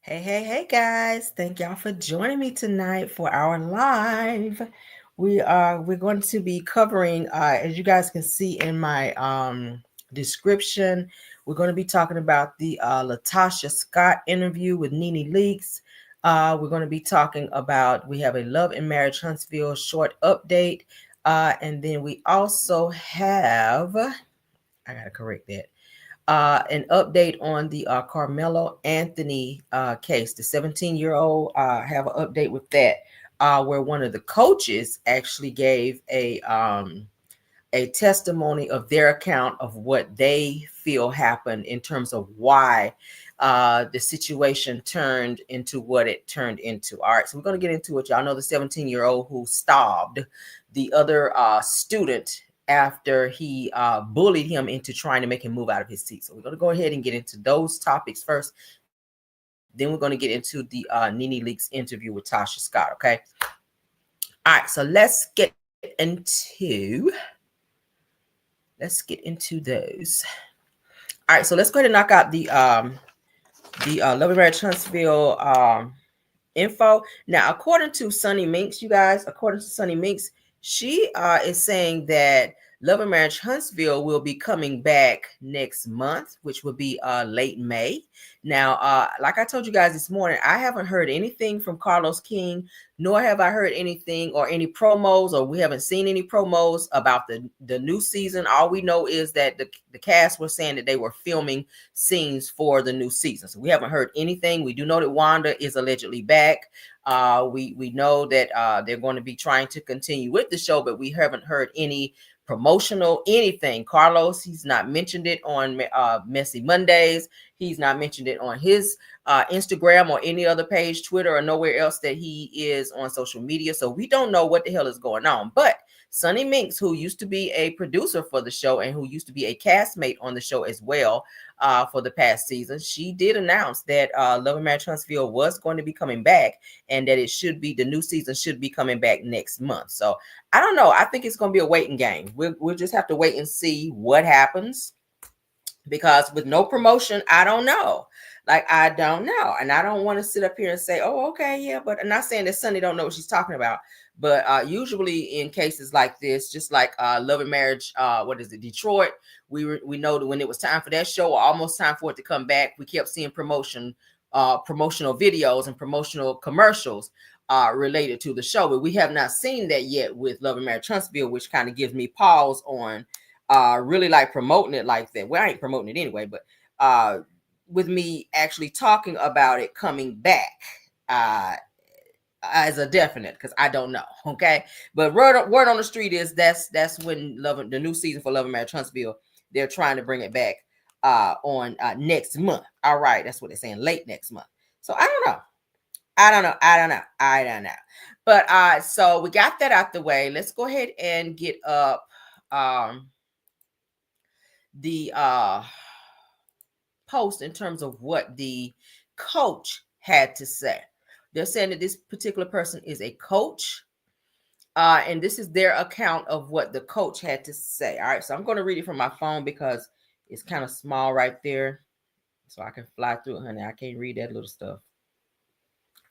Hey guys. Thank y'all for joining me tonight for our live. We're going to be covering as you guys can see in my description, we're going to be talking about the LaTocha Scott interview with Nene Leakes. We're going to be talking about we have a Love and Marriage Huntsville short update. And then we also have I gotta correct that an update on the Karmelo Anthony case. The 17-year-old have an update with that, where one of the coaches actually gave a testimony of their account of what they feel happened in terms of why the situation turned into what it turned into. All right, so we're going to get into it. Y'all know the 17-year-old who stabbed the other student after he bullied him into trying to make him move out of his seat. So we're going to go ahead and get into those topics first. Then we're going to get into the Nene Leakes interview with Tasha Scott, okay? All right, so let's get into those. All right, so let's go ahead and knock out the Love and Marriage Huntsville info. Now, according to Sunny Minks, you guys, according to Sunny Minks, she is saying that Love and Marriage Huntsville will be coming back next month, which will be late May. Now, like I told you guys this morning, I haven't heard anything from Carlos King, nor have I heard anything or any promos, or we haven't seen any promos about the new season. All we know is that the cast was saying that they were filming scenes for the new season. So we haven't heard anything. We do know that Wanda is allegedly back. We know that they're going to be trying to continue with the show, but we haven't heard any promotional anything. Carlos, he's not mentioned it on Messy Mondays. He's not mentioned it on his Instagram or any other page, Twitter, or nowhere else that he is on social media. So we don't know what the hell is going on. But Sunny Minks, who used to be a producer for the show and who used to be a castmate on the show as well for the past season, she did announce that Love and Marriage Huntsville was going to be coming back and that the new season should be coming back next month. So I don't know. I think it's going to be a waiting game. We'll just have to wait and see what happens, because with no promotion, I don't know. Like, I don't know. And I don't want to sit up here and say, oh, okay, yeah. But I'm not saying that Sunny don't know what she's talking about. But usually in cases like this, just like Love and Marriage, Detroit, we know that when it was time for that show, or almost time for it to come back, we kept seeing promotional videos and promotional commercials related to the show. But we have not seen that yet with Love and Marriage Huntsville, which kind of gives me pause on really like promoting it like that. Well, I ain't promoting it anyway, but with me actually talking about it coming back as a definite, because I don't know. Okay, but word on the street is that's when the new season for Love and Marriage Huntsville, they're trying to bring it back on next month. All right, that's what they're saying, late next month. So I don't know. But so we got that out the way. Let's go ahead and get up the post in terms of what the coach had to say. They're saying that this particular person is a coach, and this is their account of what the coach had to say. All right, so I'm going to read it from my phone because it's kind of small right there, so I can fly through it, honey. I can't read that little stuff.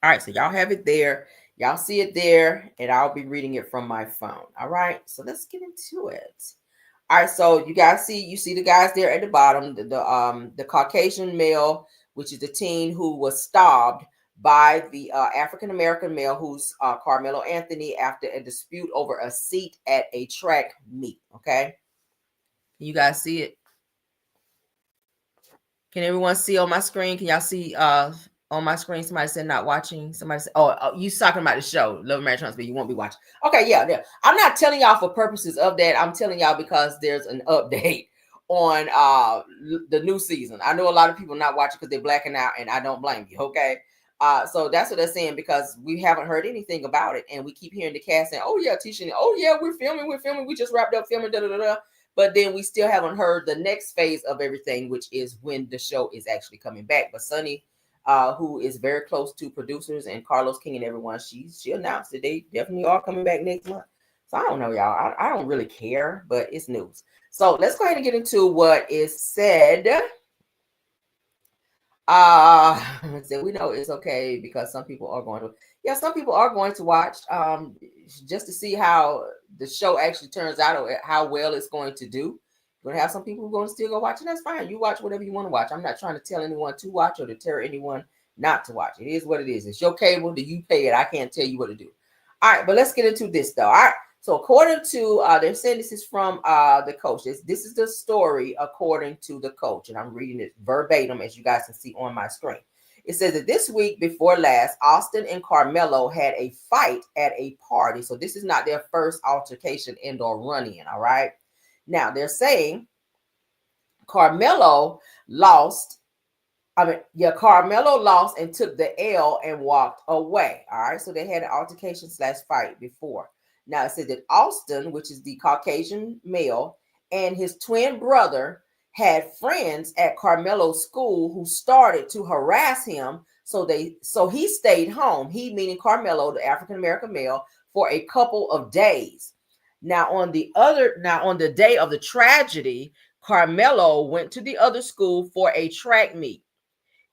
All right, so y'all have it there. Y'all see it there, and I'll be reading it from my phone. All right, so let's get into it. All right, so you see the guys there at the bottom, the Caucasian male, which is the teen who was stabbed by the African American male, who's Karmelo Anthony, after a dispute over a seat at a track meet. Okay, you guys see it? Can everyone see on my screen? Can y'all see on my screen? Somebody said not watching. Somebody said, oh, you talking about the show, Love and Marriage Huntsville. You won't be watching. Okay, yeah. I'm not telling y'all for purposes of that. I'm telling y'all because there's an update on the new season. I know a lot of people not watching because they're blacking out, and I don't blame you. Okay. So that's what they're saying, because we haven't heard anything about it, and we keep hearing the cast saying, "Oh yeah, Tisha, oh yeah, we're filming. We just wrapped up filming." Da da da da. But then we still haven't heard the next phase of everything, which is when the show is actually coming back. But Sunny, who is very close to producers and Carlos King and everyone, she announced that they definitely are coming back next month. So I don't know, y'all. I don't really care, but it's news. So let's go ahead and get into what is said So we know it's okay because some people are going to, yeah, some people are going to watch just to see how the show actually turns out or how well it's going to do. You're going to have some people who are going to still go watch, and that's fine. You watch whatever you want to watch. I'm not trying to tell anyone to watch or to deter anyone not to watch. It is what it is. It's your cable. Do you pay it? I can't tell you what to do. All right, but let's get into this though. All right. So according to they're saying this is from the coach. This is the story according to the coach, and I'm reading it verbatim as you guys can see on my screen. It says that this week before last, Austin and Karmelo had a fight at a party. So this is not their first altercation and or run-in. All right. Now they're saying Karmelo lost. Karmelo lost and took the L and walked away. All right. So they had an altercation / fight before. Now it says that Austin, which is the Caucasian male, and his twin brother had friends at Karmelo's school who started to harass him. So he stayed home. He meaning Karmelo, the African American male, for a couple of days. Now on the day of the tragedy, Karmelo went to the other school for a track meet.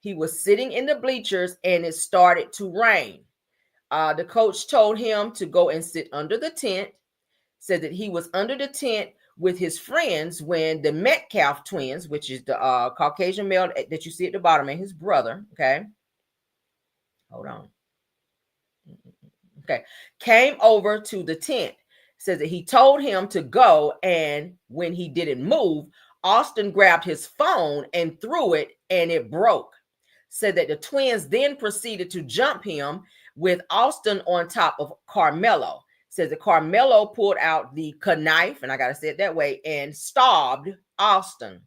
He was sitting in the bleachers and it started to rain. The coach told him to go and sit under the tent, said that he was under the tent with his friends when the Metcalf twins, which is the Caucasian male that you see at the bottom, and his brother, okay, hold on, okay, came over to the tent. Says that he told him to go, and when he didn't move, Austin grabbed his phone and threw it, and it broke. Said that the twins then proceeded to jump him with Austin on top of Karmelo. Says that Karmelo pulled out the knife, and I got to say it that way, and stabbed Austin.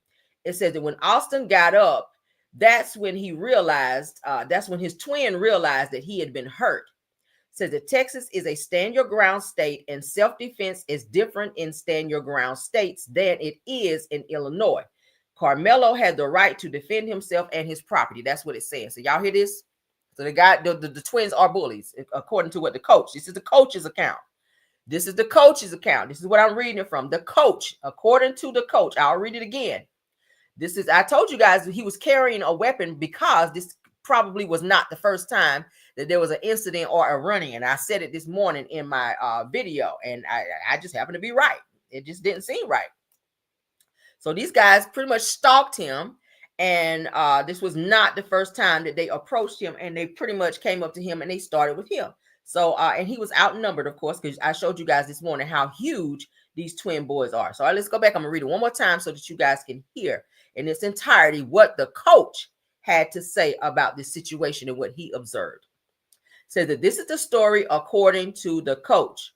It says that when Austin got up, that's when he realized, that's when his twin realized that he had been hurt. Says that Texas is a stand your ground state and self-defense is different in stand your ground states than it is in Illinois. Karmelo had the right to defend himself and his property. That's what it says. So y'all hear this? So the twins are bullies, according to what the coach. This is the coach's account. This is the coach's account. This is what I'm reading it from. The coach, according to the coach. I'll read it again. I told you guys that he was carrying a weapon because this probably was not the first time that there was an incident or a run-in. I said it this morning in my video, and I just happened to be right. It just didn't seem right. So these guys pretty much stalked him, and this was not the first time that they approached him, and they pretty much came up to him and they started with him. So, and he was outnumbered, of course, because I showed you guys this morning how huge these twin boys are. So let's go back. I'm going to read it one more time so that you guys can hear in its entirety what the coach had to say about this situation and what he observed. Says that this is the story according to the coach.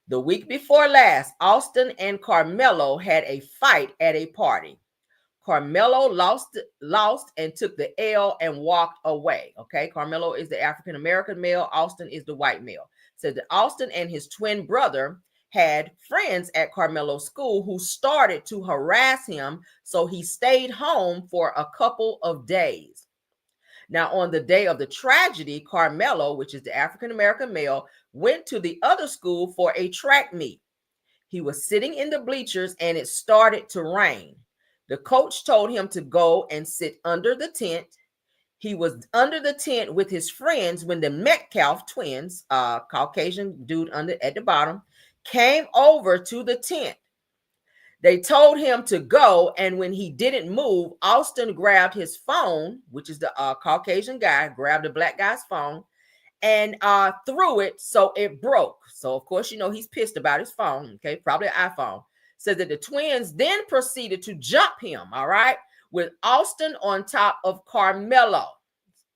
The week before last, Austin and Karmelo had a fight at a party. Karmelo lost and took the L and walked away. Okay, Karmelo is the African American male. Austin is the white male. Said that Austin and his twin brother had friends at Karmelo's school who started to harass him, so he stayed home for a couple of days. Now, on the day of the tragedy, Karmelo, which is the African American male, went to the other school for a track meet. He was sitting in the bleachers and it started to rain. The coach told him to go and sit under the tent. He was under the tent with his friends when the Metcalf twins, Caucasian dude at the bottom, came over to the tent. They told him to go, and when he didn't move, Austin grabbed his phone, which is the Caucasian guy, grabbed the black guy's phone, and threw it so it broke. So, of course, you know, he's pissed about his phone, okay, probably an iPhone. Says that the twins then proceeded to jump him, all right, with Austin on top of Karmelo,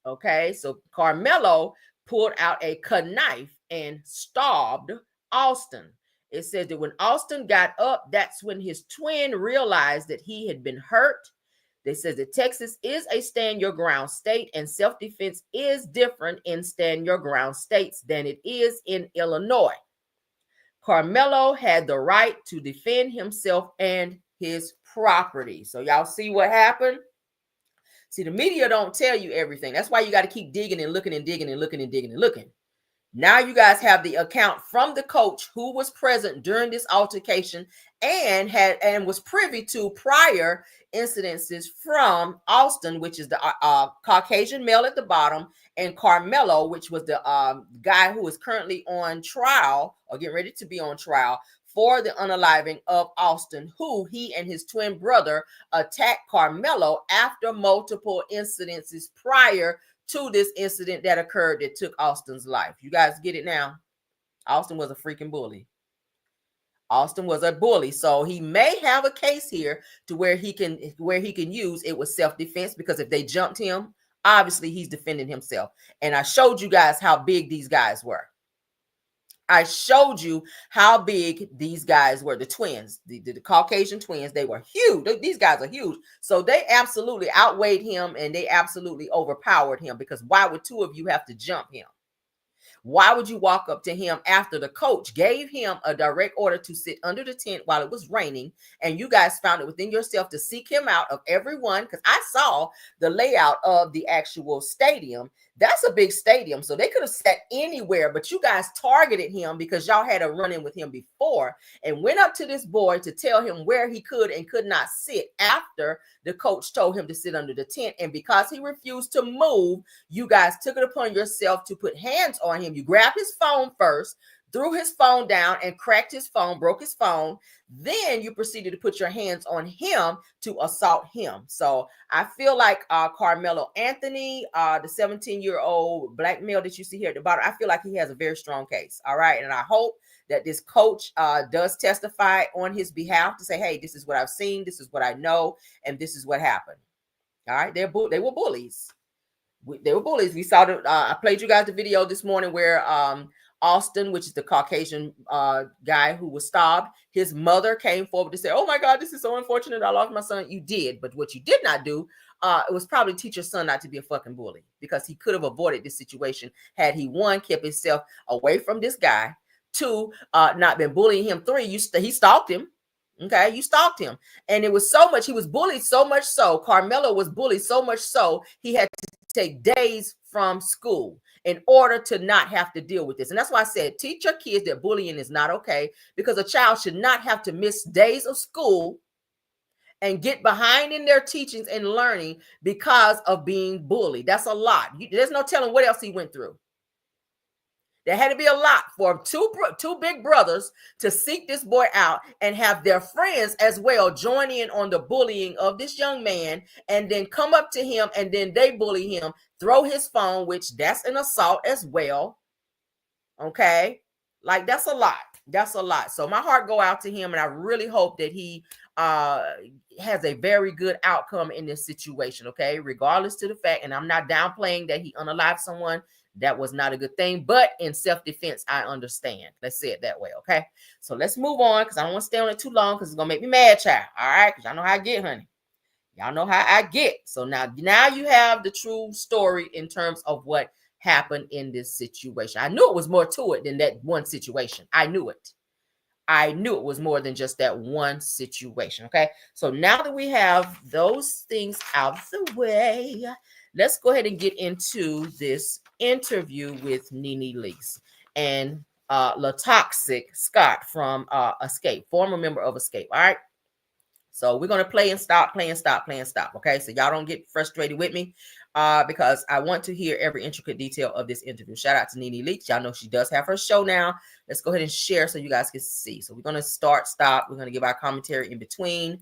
okay? So Karmelo pulled out a knife and stabbed Austin. It says that when Austin got up, that's when his twin realized that he had been hurt. They says that Texas is a stand your ground state and self-defense is different in stand your ground states than it is in Illinois. Karmelo had the right to defend himself and his property. So y'all see what happened? See, the media don't tell you everything. That's why you got to keep digging and looking and digging and looking and digging and looking. Now you guys have the account from the coach who was present during this altercation and was privy to prior incidences from Austin, which is the Caucasian male at the bottom, and Karmelo, which was the guy who is currently on trial or getting ready to be on trial for the unaliving of Austin, who he and his twin brother attacked Karmelo after multiple incidences prior to this incident that occurred that took Austin's life. You guys get it now? Austin was a freaking bully. Austin was a bully, so he may have a case here to where he can use it with self-defense, because if they jumped him, obviously he's defending himself. And I showed you guys how big these guys were. I showed you how big these guys were. The twins, the Caucasian twins, they were huge. These guys are huge. So they absolutely outweighed him and they absolutely overpowered him, because why would two of you have to jump him? Why would you walk up to him after the coach gave him a direct order to sit under the tent while it was raining, and you guys found it within yourself to seek him out of everyone? Because I saw the layout of the actual stadium. That's a big stadium, so they could have sat anywhere, but you guys targeted him because y'all had a run-in with him before and went up to this boy to tell him where he could and could not sit after the coach told him to sit under the tent. And because he refused to move, you guys took it upon yourself to put hands on him. You grabbed his phone first, threw his phone down and cracked his phone, broke his phone. Then you proceeded to put your hands on him to assault him. So I feel like Karmelo Anthony, the 17-year-old black male that you see here at the bottom, I feel like he has a very strong case. All right. And I hope that this coach does testify on his behalf to say, hey, this is what I've seen, this is what I know, and this is what happened. All right. They were bullies. They were bullies. We saw I played you guys the video this morning where Austin, which is the Caucasian guy who was stabbed, his mother came forward to say, oh my God, this is so unfortunate, I lost my son. You did, but what you did not do, it was probably teach your son not to be a fucking bully, because he could have avoided this situation had he, one, kept himself away from this guy, two, not been bullying him, three, he stalked him. Okay, you stalked him. And it was so much, he was bullied so much so, Karmelo was bullied so much so, he had to take days from school in order to not have to deal with this. And that's why I said, teach your kids that bullying is not okay, because a child should not have to miss days of school and get behind in their teachings and learning because of being bullied. That's a lot. There's no telling what else he went through. There had to be a lot for two big brothers to seek this boy out and have their friends as well join in on the bullying of this young man, and then come up to him and then they bully him, throw his phone, which that's an assault as well. Okay, like that's a lot. That's a lot. So my heart go out to him, and I really hope that he has a very good outcome in this situation. Okay, regardless to the fact, and I'm not downplaying that he unalived someone. That was not a good thing, but in self-defense, I understand. Let's say it that way, okay? So let's move on, because I don't want to stay on it too long, because it's going to make me mad, child. All right? Because y'all know how I get, honey. Y'all know how I get. So now you have the true story in terms of what happened in this situation. I knew it was more to it than that one situation. I knew it. I knew it was more than just that one situation, okay? So now that we have those things out of the way, let's go ahead and get into this interview with Nene Leakes and LaTocha Scott from Xscape, former member of Xscape. All right. So we're going to play and stop, play and stop, play and stop. Okay. So y'all don't get frustrated with me because I want to hear every intricate detail of this interview. Shout out to Nene Leakes. Y'all know she does have her show now. Let's go ahead and share so you guys can see. So we're going to start, stop. We're going to give our commentary in between.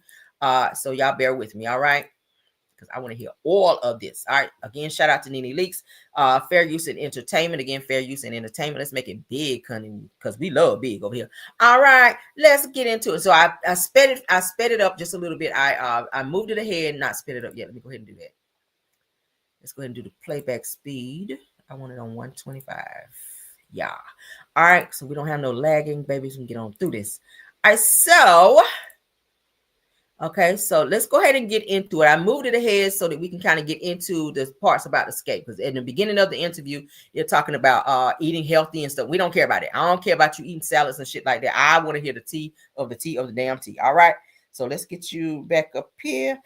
So y'all bear with me. All right. Because I want to hear all of this. All right. Again, shout out to Nene Leakes. Fair use and entertainment. Again, fair use and entertainment. Let's make it big, honey, because we love big over here. All right. Let's get into it. So I sped it up just a little bit. I moved it ahead, not sped it up yet. Let me go ahead and do that. Let's go ahead and do the playback speed. I want it on 125. Yeah. All right. So we don't have no lagging, babies. We can get on through this. All right. So okay, so let's go ahead and get into it. I moved it ahead so that we can kind of get into the parts about Xscape, because in the beginning of the interview, you're talking about eating healthy and stuff. We don't care about it. I don't care about you eating salads and shit like that. I want to hear the tea of the damn tea. All right, so let's get you back up here.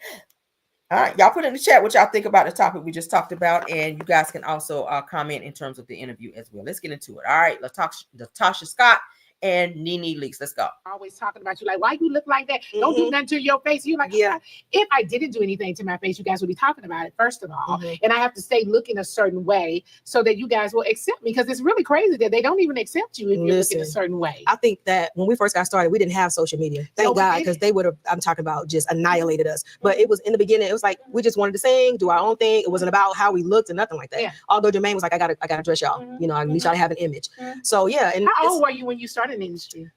All right, y'all put in the chat what y'all think about the topic we just talked about, and you guys can also comment in terms of the interview as well. Let's get into it. All right, LaTocha Scott and Nene Leakes. Let's go. Always talking about you, like, why you look like that? Don't do nothing to your face. You're like, yeah. If I didn't do anything to my face, you guys would be talking about it, first of all. And I have to stay looking a certain way so that you guys will accept me, because it's really crazy that they don't even accept you if you're looking a certain way. I think that when we first got started, we didn't have social media. Thank God, because they would have, I'm talking about, just annihilated us. But it was in the beginning, it was like we just wanted to sing, do our own thing. It wasn't about how we looked or nothing like that. Although Jermaine was like, I gotta dress y'all. You know, I need y'all to have an image. So yeah. And how old were you when you started in the industry?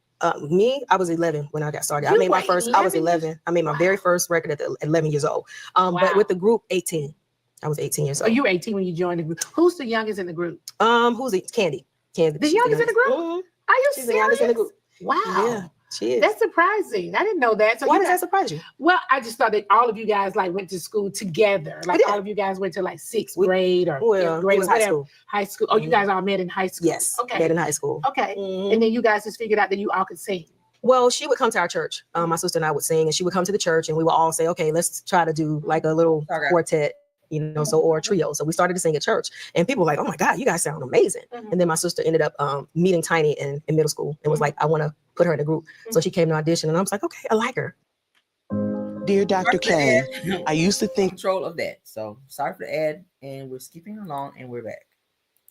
Me, I was 11 when I got started. I made my first, I was 11. I made my very first record at 11 years old. But with the group, 18. I was 18 years old. Oh, you were 18 when you joined the group. Who's the youngest in the group? Who's it? Candy. The youngest in the group? Are you serious? The youngest in the group. Wow. Yeah. She is. That's surprising. I didn't know that. So why does that surprise you? Well, I just thought that all of you guys like went to school together. Like all of you guys went to like 6th grade or 5th grade or whatever. High school. Oh, you guys all met in high school. Yes. Okay. Met in high school. Okay. And then you guys just figured out that you all could sing. Well, she would come to our church. My sister and I would sing, and she would come to the church, and we would all say, okay, let's try to do like a little quartet, you know, or a trio. So we started to sing at church, and people were like, oh my God, you guys sound amazing. And then my sister ended up meeting Tiny in middle school and was like, I want to put her in a group. So she came to audition, and I was like, okay, I like her. Dear Dr. K, I used to think control of that. So sorry for the ad, and we're skipping along, and we're back.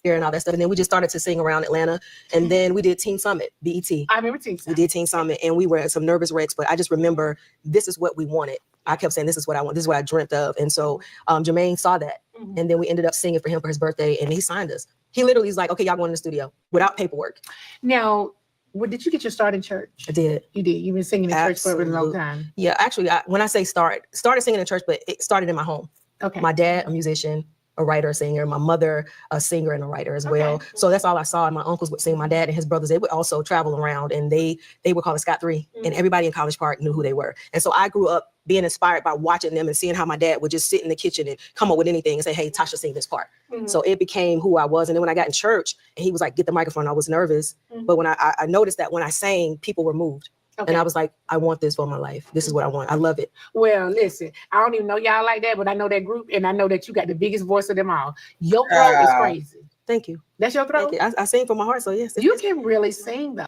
And all that stuff. And then we just started to sing around Atlanta. And then we did Teen Summit, BET. I remember Teen Summit. We did Teen Summit, and we were some nervous wrecks, but I just remember this is what we wanted. I kept saying, this is what I want. This is what I dreamt of. And so Jermaine saw that. And then we ended up singing for him for his birthday, and he signed us. He literally was like, okay, y'all going in the studio without paperwork. Now, did you get your start in church? I did. You did. You've been singing in church for a really long time. Yeah, actually, when I say started singing in church, but it started in my home. Okay. My dad, a musician, a writer, a singer, my mother, a singer and a writer as well. So that's all I saw. And my uncles would sing. My dad and his brothers, they would also travel around, and they would call it Scott 3. And everybody in College Park knew who they were. And so I grew up being inspired by watching them and seeing how my dad would just sit in the kitchen and come up with anything and say, hey, Tasha, sing this part. So it became who I was. And then when I got in church and he was like, get the microphone, I was nervous. But when I noticed that when I sang, people were moved. And I was like, I want this for my life. This is what I want. I love it. Well, listen, I don't even know y'all like that, but I know that group, and I know that you got the biggest voice of them all. Your throat is crazy. Thank you. That's your throat? Thank you. I sing from my heart, so yes. You can really sing, though.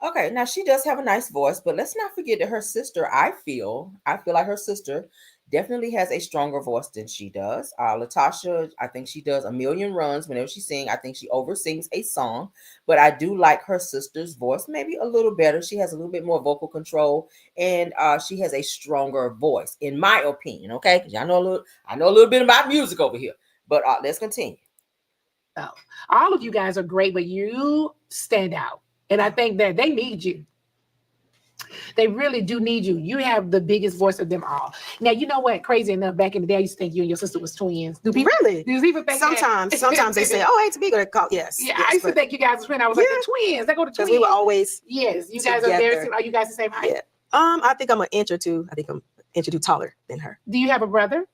Okay, now she does have a nice voice, but let's not forget that her sister, I feel like her sister definitely has a stronger voice than she does. LaTocha, I think she does a million runs whenever she sings. I think she oversings a song, but I do like her sister's voice maybe a little better. She has a little bit more vocal control, and she has a stronger voice, in my opinion. Okay, because I know a little bit about music over here, but let's continue. Oh, all of you guys are great, but you stand out, and I think that they need you. They really do need you. You have the biggest voice of them all. Now, you know what? Crazy enough, back in the day, I used to think you and your sister was twins. Do people really? Do people think sometimes they say, "Oh, hey, to be good." Yes. Yeah, I used to think you guys were twins. I was like, the twins. They go to twins. We were always yes. You guys are very similar. Are you guys the same height? Yeah. I think I'm an inch or two. I think I'm an inch or two taller than her. Do you have a brother?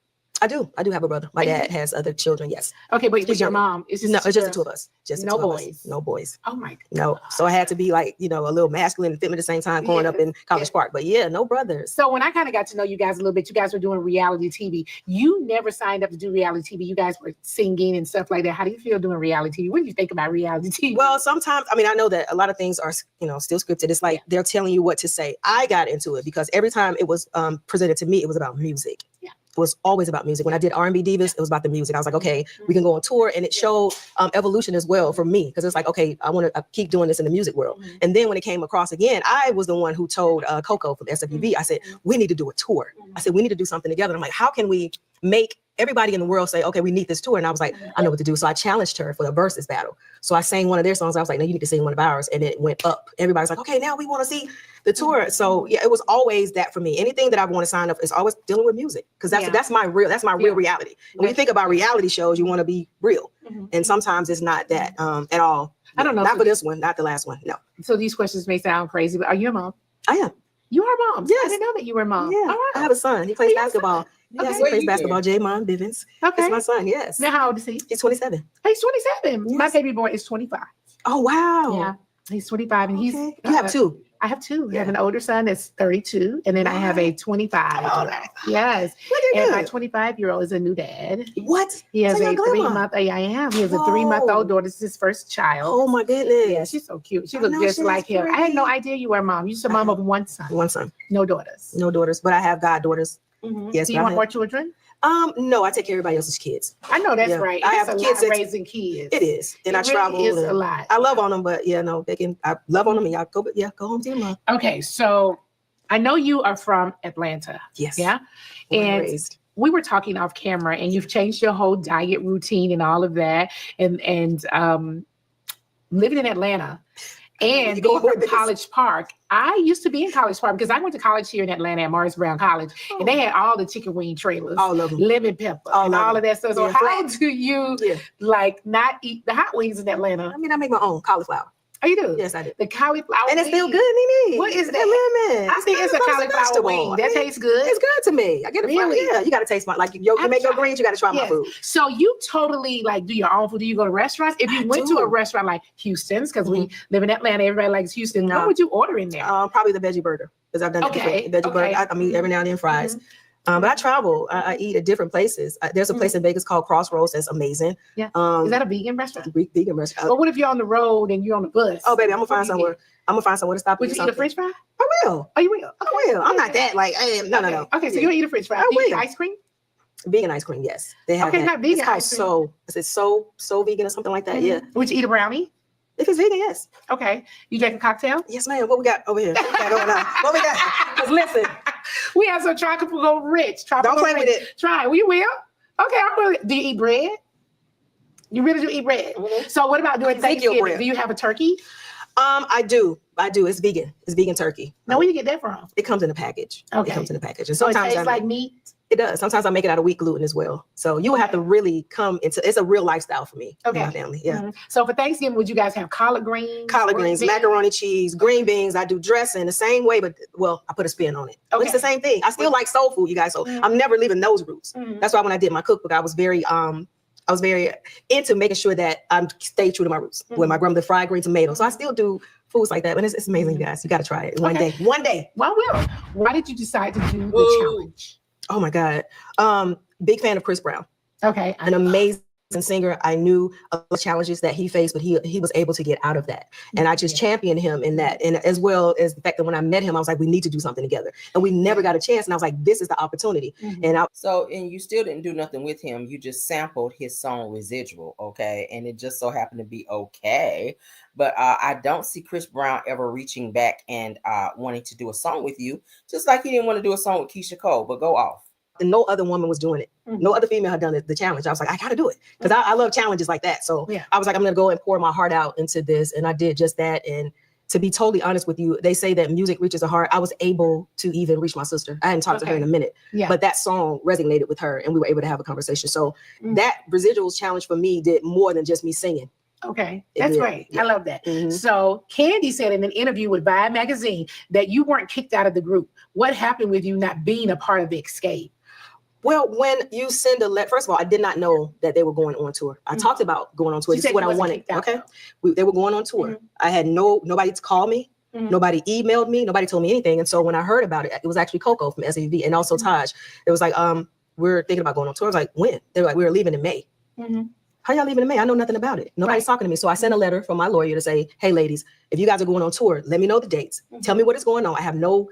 I do have a brother. My dad has other children. Yes. Okay, but with your mom, it's just it's just the two of us. Just no boys. No boys. Oh my God. No. So I had to be like, a little masculine and feminine at the same time growing up in College Park. But yeah, no brothers. So when I kind of got to know you guys a little bit, you guys were doing reality TV. You never signed up to do reality TV. You guys were singing and stuff like that. How do you feel doing reality TV? What do you think about reality TV? Well, sometimes, I know that a lot of things are, still scripted. It's like they're telling you what to say. I got into it because every time it was presented to me, it was about music. Yeah. It was always about music. When I did R&B Divas, it was about the music. I was like, okay, we can go on tour. And it showed evolution as well for me. Because it's like, okay, I want to keep doing this in the music world. And then when it came across again, I was the one who told Coco from SWV, I said, we need to do a tour. I said, we need to do something together. And I'm like, how can we make everybody in the world say, okay, we need this tour? And I was like, I know what to do. So I challenged her for the versus battle. So I sang one of their songs. I was like, no, you need to sing one of ours. And it went up. Everybody's like, okay, now we want to see the tour. So yeah, it was always that for me. Anything that I want to sign up is always dealing with music. Because that's my real reality. And when you think about reality shows, you want to be real. And sometimes it's not that at all. I don't know. Not for this one, not the last one. No. So these questions may sound crazy, but are you a mom? I am. You are a mom? Yes. I didn't know that you were a mom. Yeah. All right. I have a son. He plays basketball. Yes, Okay. he plays basketball. Jamon Bivens. Okay. That's my son. Yes. Now, how old is he? He's 27. He's 27. Yes. My baby boy is 25. Oh, wow. Yeah. He's 25 and he's. You have two. I have two. I have Yeah. an older son that's 32, and then I have a 25. Oh, nice. Yes. Look And at my you. 25-year-old is a new dad. What? He has So a your grandma. 3-month. Yeah, I am. He has a Whoa. 3-month-old daughter. This is his first child. Oh my goodness. Yeah, she's so cute. She I looks know just she's like him. I had no pretty. idea you were a mom. You're just a mom of one son, One son, no daughters. no daughters, but I have goddaughters. Yes. Do you want more children? No, I take care of everybody else's kids. I know that's Yeah. right. I It's have a kids lot that- raising kids. It is, and It I really travel. is and a lot. I love on them, but yeah, no, they can. I love on them, and y'all go, but yeah, go home to your mom. Okay, so I know you are from Atlanta. Yes. Yeah. Born and And raised. we were talking off camera, and you've changed your whole diet routine and all of that, and living in Atlanta and being from College Park. I used to be in College Park because I went to college here in Atlanta at Morris Brown College, and they had all the chicken wing trailers, All of them. lemon pepper, and all of that stuff. So Yeah, how flat. do you Yeah. like not eat the hot wings in Atlanta? I mean, I make my own cauliflower. Oh, you do? Yes, I do. The cauliflower And it's still wing. good, Nene. What is That that? lemon. I think it's a not cauliflower vegetable. wing. I That mean, tastes good. It's good to me. I get it. Really? Yeah, you got to taste my you I've make your tried- greens. You got to try my Yes. food. So you totally like do your own food. Do you go to restaurants? If you I went to do. a restaurant like Houston's, because we live in Atlanta, everybody likes Houston. No. What would you order in there? Probably the veggie burger because I've done it Okay, before. Veggie burger. okay. I mean, every now and then fries. Mhm. But I travel. I eat at different places. There's a place in Vegas called Crossroads that's amazing. Yeah. Is Is that a vegan restaurant? vegan restaurant? But what if you're on the road and you're on the bus? Oh, baby, I'm gonna find What do you somewhere. get? I'm gonna find somewhere to stop. Would and you get eat a something. French fry? I will. Oh, you will? I will. I'm not that like. No. Okay, so Yeah. you'll eat a French fry. I Do you eat will. ice cream? Vegan ice cream. Yes, they have Okay, that. not vegan It's called ice cream. so. Is it so vegan or something like that? Yeah. Would you eat a brownie? If it's vegan, yes. Okay. You drink a cocktail? Yes, ma'am. What we got over here? What we got going on? What we got? 'Cause listen, We have some tropical rich. don't play with it. Try it. We will. Okay. Do you eat bread? You really do eat bread. Mhm. So what about doing Ezekiel Thanksgiving? bread. Do you have a turkey? I do. It's vegan. It's vegan turkey. Now, where you get that from? It comes in a package. Okay. It comes in a package. And So it sometimes tastes like meat. it does. Sometimes I make it out of wheat gluten as well. So you will have to really come into. It's a real lifestyle for me. And Okay. my family. Yeah. Mhm. So for Thanksgiving, would you guys have collard greens? Collard greens, beans? macaroni cheese, green beans. I do dressing the same way, but I put a spin on it. But it's the Okay. same thing. I still like soul food, you guys. So Mhm. I'm never leaving those roots. Mhm. That's why when I did my cookbook, I was very into making sure that I'm stay true to my roots. With my grandmother fried green tomatoes. So I still do foods like that. And it's amazing, you guys. You got to try it one Okay. day. One day. Well, why did you decide to do the Ooh. challenge? Oh my God. Big fan of Chris Brown. Okay. An amazing singer. I knew of the challenges that he faced, but he was able to get out of that. And I just championed him in that. And as well as the fact that when I met him, I was like, we need to do something together. And we never got a chance. And I was like, this is the opportunity. Mhm. And And you still didn't do nothing with him. You just sampled his song Residual, okay? And it just so happened to be okay. But I don't see Chris Brown ever reaching back and wanting to do a song with you, just like he didn't want to do a song with Keisha Cole, but go off. and no other woman was doing it. No other female had done the challenge. I was like, I got to do it because I love challenges like that. So Yeah. I was like, I'm going to go and pour my heart out into this. And I did just that. And to be totally honest with you, they say that music reaches the heart. I was able to even reach my sister. I hadn't talked to her in a minute, Yeah. but that song resonated with her and we were able to have a conversation. So Mm. that residuals challenge for me did more than just me singing. Okay, It that's did. great. Yeah. I love that. Mhm. So Candy said in an interview with Vibe magazine that you weren't kicked out of the group. What happened with you not being a part of the Xscape? Well, when you send a letter, first of all, I did not know that they were going on tour. I talked about going on tour. She This is said what you I wasn't wanted. kicked out, Okay. They were going on tour. Mhm. I had nobody to call me. Mhm. Nobody emailed me. Nobody told me anything. And so when I heard about it, it was actually Coco from SAV and also Taj. It was like, we're thinking about going on tour. I was like, when? They were like, we were leaving in May. Mhm. How y'all leaving in May? I know nothing about it. Nobody's Right. talking to me. So I sent a letter from my lawyer to say, hey, ladies, if you guys are going on tour, let me know the dates. Tell me what is going on. I have no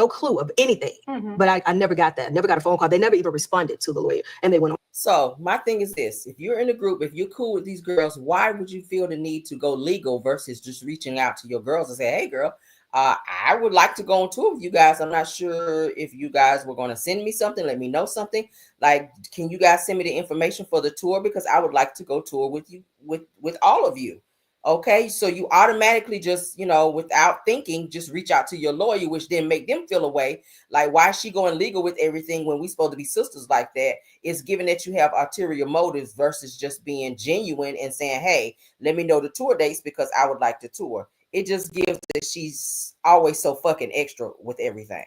clue of anything. Mhm. But I never got that. Never got a phone call. They never even responded to the lawyer. And they went on. So my thing is this: if you're in a group, if you're cool with these girls, why would you feel the need to go legal versus just reaching out to your girls and say, hey girl, I would like to go on tour with you guys. I'm not sure if you guys were going to send me something, let me know something. Like, can you guys send me the information for the tour? Because I would like to go tour with you, with all of you. Okay, so you automatically just, without thinking, just reach out to your lawyer, which then make them feel away. Like, why is she going legal with everything when we supposed to be sisters like that? It's given that you have ulterior motives versus just being genuine and saying, hey, let me know the tour dates because I would like to tour. It just gives that she's always so fucking extra with everything.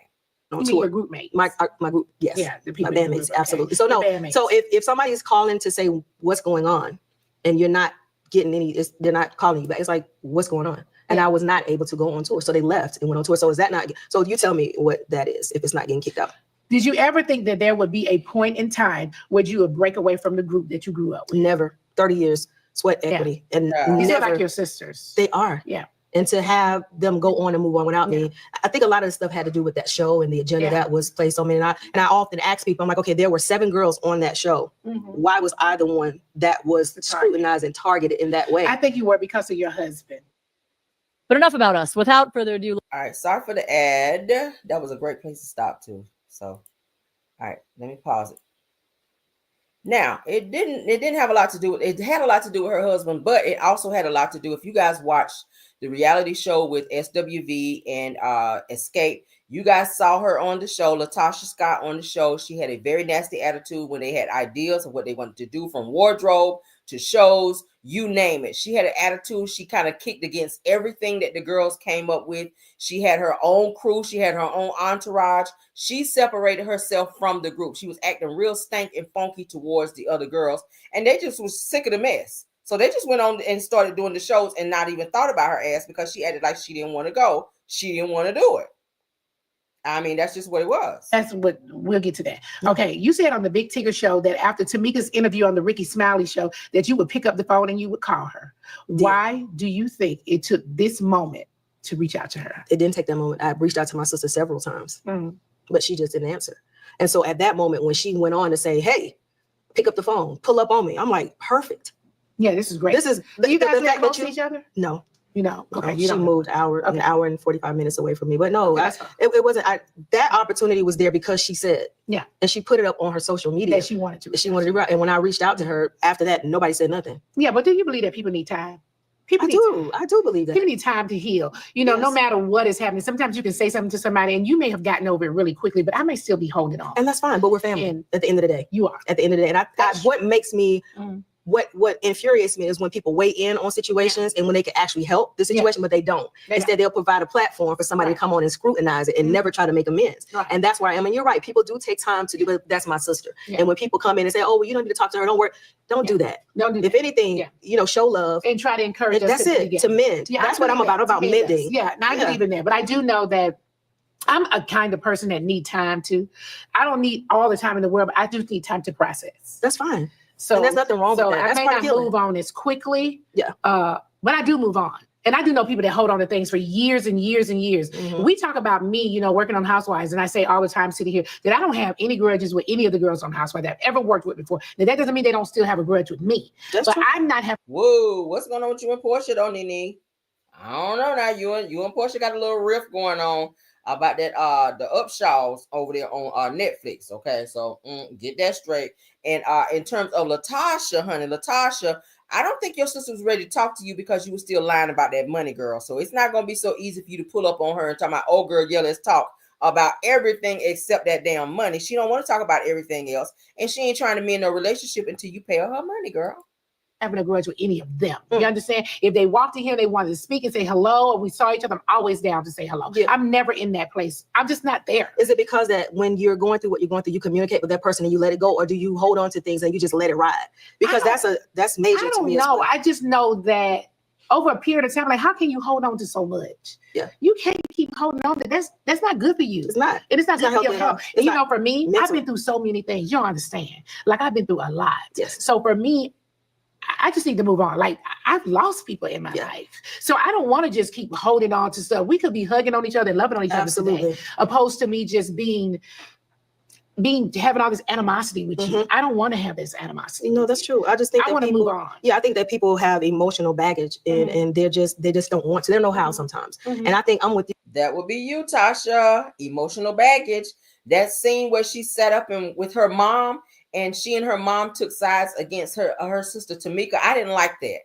On You mean tour. your group mates? My group, yes. Yeah, the My people in the bandmates, group, okay. absolutely. So The no, bandmates. so if somebody is calling to say what's going on and you're not getting they're not calling you back, it's like, what's going on? and I was not able to go on tour. So they left and went on tour. So is that not, so you tell me what that is, if it's not getting kicked out. Did you ever think that there would be a point in time where you would break away from the group that you grew up with? Never. 30 years, sweat equity. And These are never, like your sisters. they are. Yeah. And to have them go on and move on without me, I think a lot of the stuff had to do with that show and the agenda that was placed on me. And I often ask people, I'm like, okay, there were 7 girls on that show. Why was I the one that was scrutinized and targeted in that way? I think you were because of your husband. But enough about us. Without further ado. All right, sorry for the ad. That was a great place to stop too. So, all right, let me pause it. Now, it didn't have a lot to do with, it had a lot to do with her husband, but it also had a lot to do, if you guys watched the reality show with SWV and Xscape, you guys saw her on the show, LaTocha Scott on the show. She had a very nasty attitude when they had ideas of what they wanted to do, from wardrobe to shows, you name it. She had an attitude. She kind of kicked against everything that the girls came up with. She had her own crew. She had her own entourage. She separated herself from the group. She was acting real stank and funky towards the other girls, and they just was sick of the mess. So they just went on and started doing the shows and not even thought about her ass, because she acted like she didn't want to go. She didn't want to do it. I mean, that's just what it was. That's what, we'll get to that. Okay, you said on the Big Tigger show that after Tamika's interview on the Ricky Smiley show that you would pick up the phone and you would call her. Why do you think it took this moment to reach out to her? It didn't take that moment. I reached out to my sister several times, but she just didn't answer. And so at that moment, when she went on to say, hey, pick up the phone, pull up on me, I'm like, perfect. Yeah, this is great. This is, do you guys live fact close that to each other? No. You know, okay. She moved an hour and 45 minutes away from me. But no, Okay, it wasn't. That opportunity was there because she said, and she put it up on her social media that she wanted to. And when I reached out to her after that, nobody said nothing. Yeah, but do you believe that people need time? I do believe that. People need time to heal. You know, no matter what is happening, sometimes you can say something to somebody and you may have gotten over it really quickly, but I may still be holding on. And that's fine. But we're family at the end of the day. You are. At the end of the day. And what makes me, what infuriates me is when people weigh in on situations and when they can actually help the situation, but they don't. Instead, they'll provide a platform for somebody to come on and scrutinize it and never try to make amends. And that's where I am. And you're right. People do take time to do it. That's my sister. And when people come in and say, oh, well, you don't need to talk to her. Don't worry. Don't do that. Don't do that. If anything, you know, show love. And try to encourage us. That's it. To mend. That's what I'm about mending. Yeah. Not even there. But I do know that I'm a kind of person that need time to. I don't need all the time in the world, but I do need time to process. That's fine. So and there's nothing wrong with that. I may not move on as quickly. But I do move on. And I do know people that hold on to things for years and years and years. We talk about me, you know, working on Housewives, and I say all the time sitting here that I don't have any grudges with any of the girls on Housewives that I've ever worked with before. Now, that doesn't mean they don't still have a grudge with me. But I'm not having. Whoa, what's going on with you and Portia, though, Nene? I don't know now. You and Portia got a little rift going on about that the Upshaws over there on Netflix. Okay, so get that straight. And in terms of LaTocha, honey, LaTocha, I don't think your sister was ready to talk to you because you were still lying about that money, girl. So it's not going to be so easy for you to pull up on her and talk about, oh, girl, yeah, let's talk about everything except that damn money. She don't want to talk about everything else. And she ain't trying to be in a relationship until you pay her money, girl. Having a grudge with any of them. You understand? If they walked in here, they wanted to speak and say hello, or we saw each other, I'm always down to say hello. I'm never in that place. I'm just not there. Is it because that when you're going through what you're going through, you communicate with that person and you let it go, or do you hold on to things and you just let it ride? Because that's major to me. I don't know. I just know that over a period of time, like, how can you hold on to so much? You can't keep holding on to that's not good for you. It's not. And it's not good for your health. And you know, for me, I've been through so many things. You don't understand. Like, I've been through a lot. So for me, I just need to move on. Like, I've lost people in my life. So I don't want to just keep holding on to stuff. We could be hugging on each other and loving on each other today, opposed to me just having all this animosity with you. I don't want to have this animosity. No, that's true. I just think I want to move on. Yeah, I think that people have emotional baggage and they just don't want to. They don't know how sometimes. And I think I'm with you. That would be you, Tasha. Emotional baggage. That scene where she sat up and with her mom, and she and her mom took sides against her sister Tamika. I didn't like that.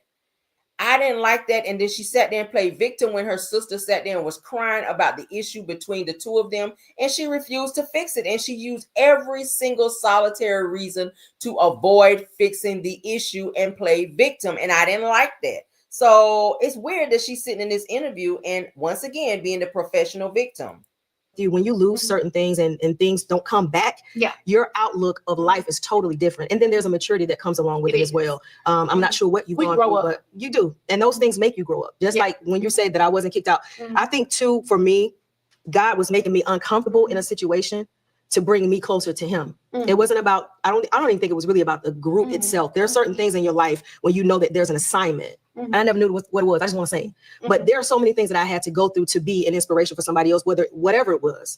And then she sat there and played victim when her sister sat there and was crying about the issue between the two of them. And she refused to fix it. And she used every single solitary reason to avoid fixing the issue and play victim. And I didn't like that. So it's weird that she's sitting in this interview and once again being the professional victim. you, when you lose certain things and things don't come back, your outlook of life is totally different. And then there's a maturity that comes along with it as well. I'm not sure what you've gone through, but you do. And those things make you grow up. Just like when you said that I wasn't kicked out. I think too, for me, God was making me uncomfortable in a situation to bring me closer to him. It wasn't about, I don't even think it was really about the group itself. There are certain things in your life when you know that there's an assignment. And I never knew what it was. I just want to say, but there are so many things that I had to go through to be an inspiration for somebody else, whatever it was,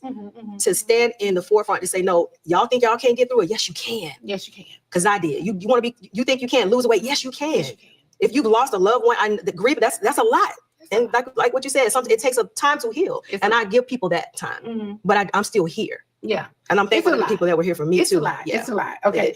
to stand in the forefront to say, no, y'all think y'all can't get through it? Yes, you can. Yes, you can. Because I did. You want to be, you think you can't lose weight? Yes, you can. Yes, you can. If you've lost a loved one, the grief, that's a lot. And like what you said, it takes a time to heal. And I give people that time, but I'm still here. Yeah. And I'm thankful for the people that were here for me too. It's a lot. Yeah. It's a lot. Okay.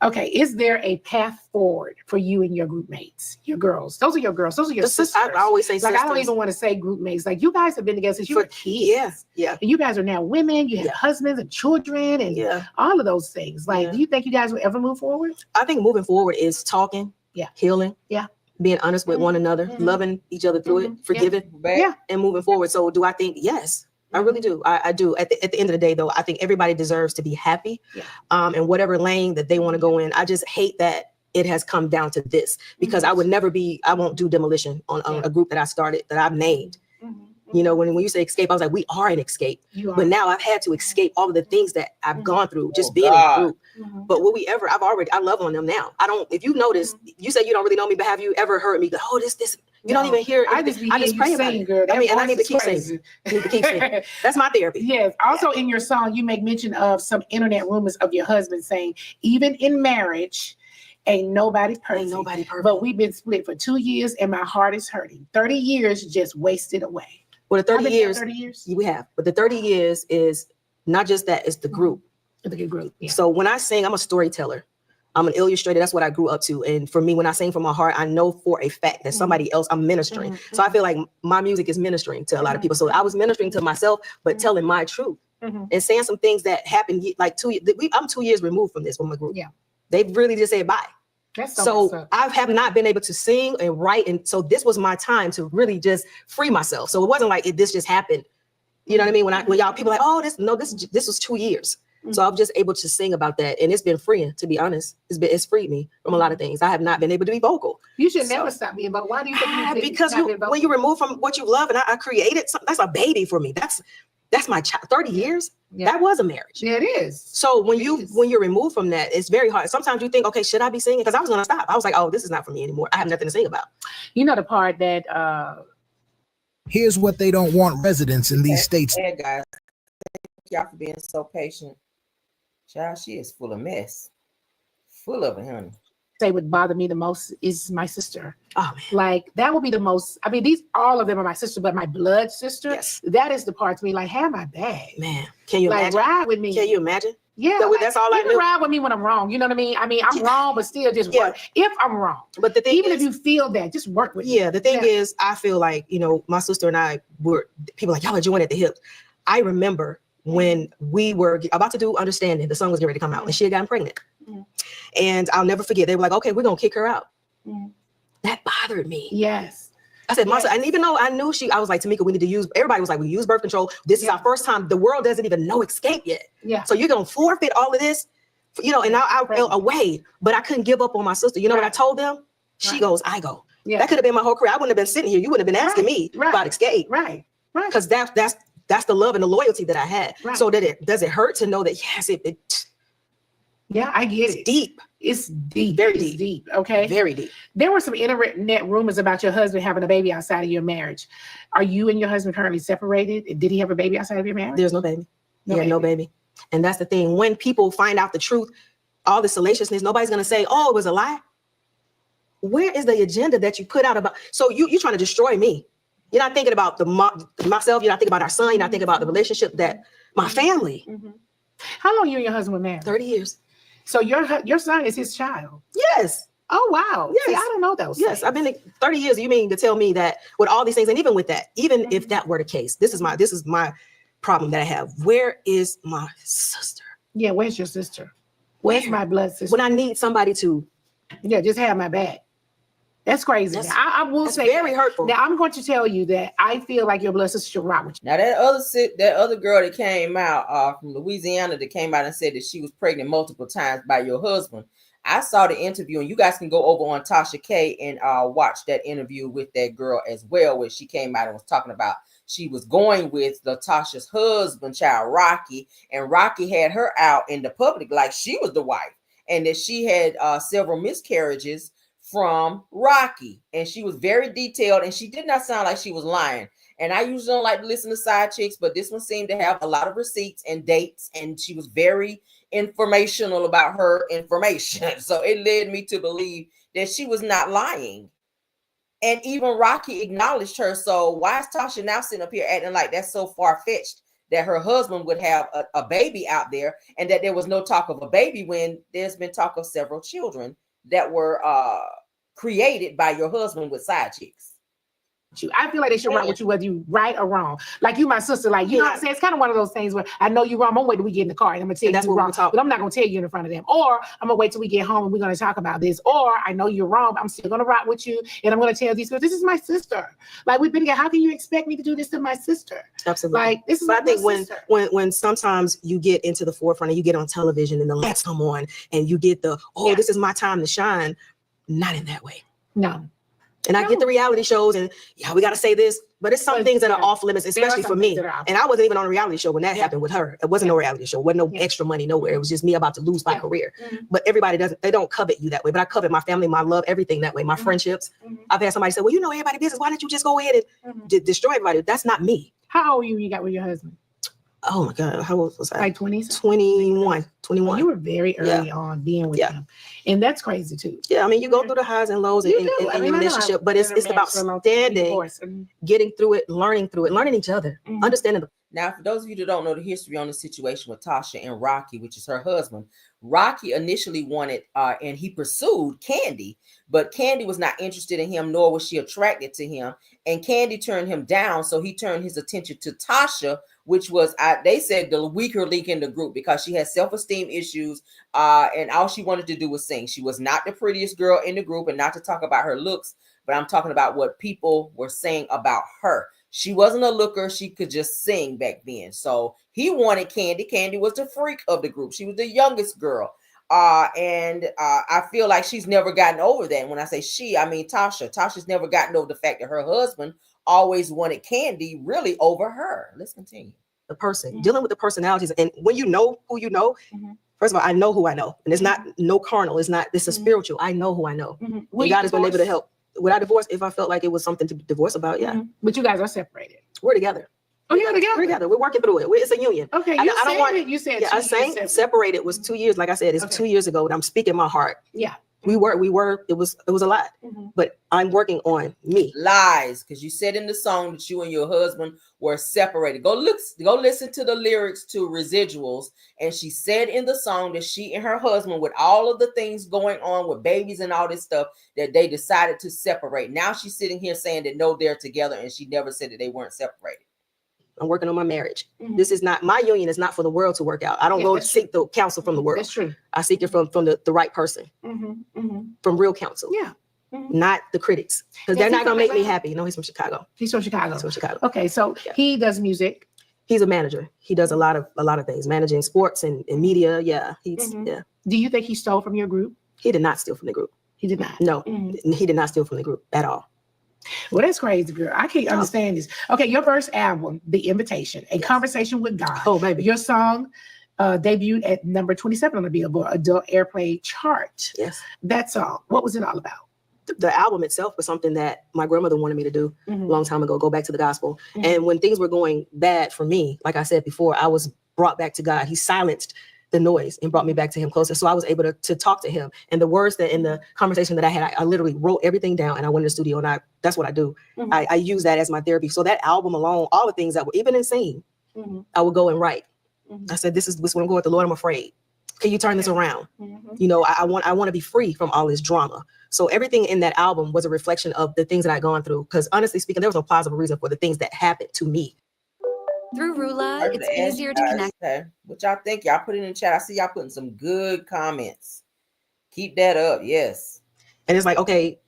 Okay. Is there a path forward for you and your group mates, your girls? Those are your girls. Those are your sisters. I always say sisters. I don't even want to say group mates. Like you guys have been together since you were kids. Yeah. Yeah. And you guys are now women. You have husbands and children and all of those things. Like, do you think you guys will ever move forward? I think moving forward is talking, healing, being honest with one another, loving each other through it, forgiving, and moving forward. So do I think, yes. I really do. I do. At the end of the day, though, I think everybody deserves to be happy. And whatever lane that they want to go in. I just hate that it has come down to this because I won't do demolition on a group that I started, that I've named. You know, when you say escape, I was like, we are an escape. But now I've had to escape all of the things that I've gone through, just being in a group. But I love on them now. If you notice, you say you don't really know me, but have you ever heard me go, oh, this, you don't even hear. I just pray about it. Girl, and I need to keep saying. That's my therapy. Yes. Also in your song, you make mention of some internet rumors of your husband saying, even in marriage, ain't nobody perfect. Ain't nobody perfect. But we've been split for 2 years and my heart is hurting. 30 years just wasted away. Well, the 30 years, we have. But the 30 years is not just that, it's the group. The group. Yeah. So when I sing, I'm a storyteller. I'm an illustrator. That's what I grew up to. And for me, when I sing from my heart, I know for a fact that somebody else, I'm ministering. So I feel like my music is ministering to a lot of people. So I was ministering to myself, but telling my truth and saying some things that happened like I'm 2 years removed from this with my group. Yeah. They really just said bye. So I have not been able to sing and write. And so this was my time to really just free myself. So it wasn't like this just happened. You know what I mean? When y'all people like, oh, this was 2 years. So I'm just able to sing about that. And it's been freeing, to be honest. It's freed me from a lot of things. I have not been able to be vocal. You should never stop being vocal. Why do you think because when you remove from what you love and I created something, that's a baby for me. That's my child. 30 years. Yeah. That was a marriage. Yeah, it is. So when you're removed from that, it's very hard. Sometimes you think, okay, should I be singing? Because I was going to stop. I was like, oh, this is not for me anymore. I have nothing to sing about. You know the part that here's what they don't want residents in these states. Hey guys, thank y'all for being so patient. Child, she is full of mess. Full of it, honey. Say what bothered me the most is my sister. Oh man. Like that would be the most. I mean, all of them are my sister, but my blood sister. Yes. That is the part to me. Like, have my bag, man. Can you imagine? Ride with me? Can you imagine? Yeah, that's all I do. Ride with me when I'm wrong. You know what I mean? I'm wrong, but still just work. If I'm wrong, but the thing even if you feel that, just work with me. Yeah, the thing is, I feel like my sister and I were people like y'all are joined at the hip. I remember when we were about to do Understanding, the song was getting ready to come out, and she had gotten pregnant. And I'll never forget. They were like, okay, we're going to kick her out. That bothered me. Yes. I said, Martha, and even though I knew I was like, Tamika, we need to everybody was like, we use birth control. This is our first time. The world doesn't even know Xscape yet. Yeah. So you're going to forfeit all of this, and now I felt away, but I couldn't give up on my sister. You know what I told them? She goes, I go. Yeah. That could have been my whole career. I wouldn't have been sitting here. You wouldn't have been asking me about Xscape. Right. Because that's the love and the loyalty that I had. Right. So does it hurt to know that, yes, yeah, I get it. Deep. It's deep. Very deep. Deep. Okay. Very deep. There were some internet rumors about your husband having a baby outside of your marriage. Are you and your husband currently separated? Did he have a baby outside of your marriage? There's no baby. No baby. And that's the thing. When people find out the truth, all the salaciousness, nobody's gonna say, oh, it was a lie. Where is the agenda that you put out about? So you're trying to destroy me. You're not thinking about myself. You're not thinking about our son. You're not thinking about the relationship that my family. How long you and your husband were married? 30 years. So your son is his child? Yes. Oh, wow. Yes. See, I don't know those things. I've been 30 years. You mean to tell me that with all these things, and even with that, even if that were the case, this is my problem that I have. Where is my sister? Yeah, where's your sister? Where's my blood sister? When I need somebody to. Yeah, just have my back. That's crazy. That's- Now, I will It's say very hurtful. Now I'm going to tell you that I feel like your blood sister should rock with you. Now that other girl that came out from Louisiana that came out and said that she was pregnant multiple times by your husband. I saw the interview, and you guys can go over on Tasha K and watch that interview with that girl as well, where she came out and was talking about she was going with LaTosha's husband, child Rocky, and Rocky had her out in the public like she was the wife, and that she had several miscarriages from Rocky, and she was very detailed, and she did not sound like she was lying. And I usually don't like to listen to side chicks, but this one seemed to have a lot of receipts and dates, and she was very informational about her information. So it led me to believe that she was not lying. And even Rocky acknowledged her. So why is Tasha now sitting up here acting like that's so far-fetched that her husband would have a baby out there, and that there was no talk of a baby when there's been talk of several children that were created by your husband with side chicks? I feel like they should rock with you whether you right or wrong. Like you, my sister, like you know what I'm saying? It's kind of one of those things where I know you're wrong. I'm gonna wait till we get in the car and I'm gonna tell you you're wrong, but I'm not gonna tell you in front of them. Or I'm gonna wait till we get home and we're gonna talk about this. Or I know you're wrong, but I'm still gonna rock with you and I'm gonna tell these girls, this is my sister. Like we've been together. How can you expect me to do this to my sister? Absolutely. Like this is. But I think when sometimes you get into the forefront and you get on television and the lights come on and you get this is my time to shine. Not in that way. No. And I get the reality shows and we got to say this, but it's some things that are off limits, especially for me. And I wasn't even on a reality show when that happened with her. It wasn't no reality show. It wasn't no extra money nowhere. It was just me about to lose my career. But everybody they don't covet you that way. But I covet my family, my love, everything that way. My friendships. I've had somebody say, well, you know everybody's business. Why don't you just go ahead and destroy everybody? That's not me. How old were you got with your husband? Oh my God. How old was I? Like 20s? 21. You were very early on being with him. And that's crazy too. Yeah, I mean, you go through the highs and lows in your relationship, but it's about standing, getting through it, learning each other, understanding. Now, for those of you that don't know the history on the situation with Tasha and Rocky, which is her husband, Rocky initially wanted and he pursued Candy, but Candy was not interested in him, nor was she attracted to him. And Candy turned him down, so he turned his attention to Tasha, which was, they said, the weaker link in the group because she had self-esteem issues and all she wanted to do was sing. She was not the prettiest girl in the group, and not to talk about her looks, but I'm talking about what people were saying about her. She wasn't a looker. She could just sing back then. So he wanted Candy. Candy was the freak of the group. She was the youngest girl. And I feel like she's never gotten over that. And when I say she, I mean Tasha. Tasha's never gotten over the fact that her husband always wanted Candy really over her. Let's continue. The person, dealing with the personalities. And when you know who you know, first of all, I know who I know. And it's not no carnal. It's a spiritual. I know who I know. And God has been able to help. Would I divorce if I felt like it was something to divorce about? Yeah. But you guys are separated. We're together. Oh, you're together. We're together. We're working through it. It's a union. Okay. You said I sang separated was 2 years. Like I said, it's 2 years ago, and I'm speaking my heart. Yeah. We were, it was a lot, but I'm working on me. Lies, because you said in the song that you and your husband were separated. Go listen to the lyrics to Residuals. And she said in the song that she and her husband, with all of the things going on with babies and all this stuff, that they decided to separate. Now she's sitting here saying that no, they're together, and she never said that they weren't separated. I'm working on my marriage. This is not, my union is not for the world to work out. I don't go to seek the counsel from the world. That's true. I seek it from the right person, from real counsel. Yeah. Not the critics, because they're not going to make me happy. No, he's from Chicago. He's from Chicago. He's from Chicago. Okay, so he does music. He's a manager. He does a lot of things, managing sports and media. Yeah, yeah. Do you think he stole from your group? He did not steal from the group. He did not. No, he did not steal from the group at all. Well, that's crazy, girl. I can't understand this. Okay, your first album, The Invitation, A Conversation with God. Oh, baby. Your song debuted at number 27 on the Billboard Adult Airplay chart. Yes. That song, what was it all about? The album itself was something that my grandmother wanted me to do a long time ago, go back to the gospel. And when things were going bad for me, like I said before, I was brought back to God. He silenced the noise and brought me back to him closer. So I was able to talk to him. And the words that in the conversation that I had, I literally wrote everything down and I went to the studio and that's what I do. I use that as my therapy. So that album alone, all the things that were even insane, I would go and write. I said, this is what I'm going with the Lord. I'm afraid. Can you turn this around? You know, I want to be free from all this drama. So everything in that album was a reflection of the things that I'd gone through. Because honestly speaking, there was no plausible reason for the things that happened to me. Through Rula, it's easier to connect. Okay. What y'all think? Y'all put it in the chat. I see y'all putting some good comments. Keep that up. Yes. And it's like, okay,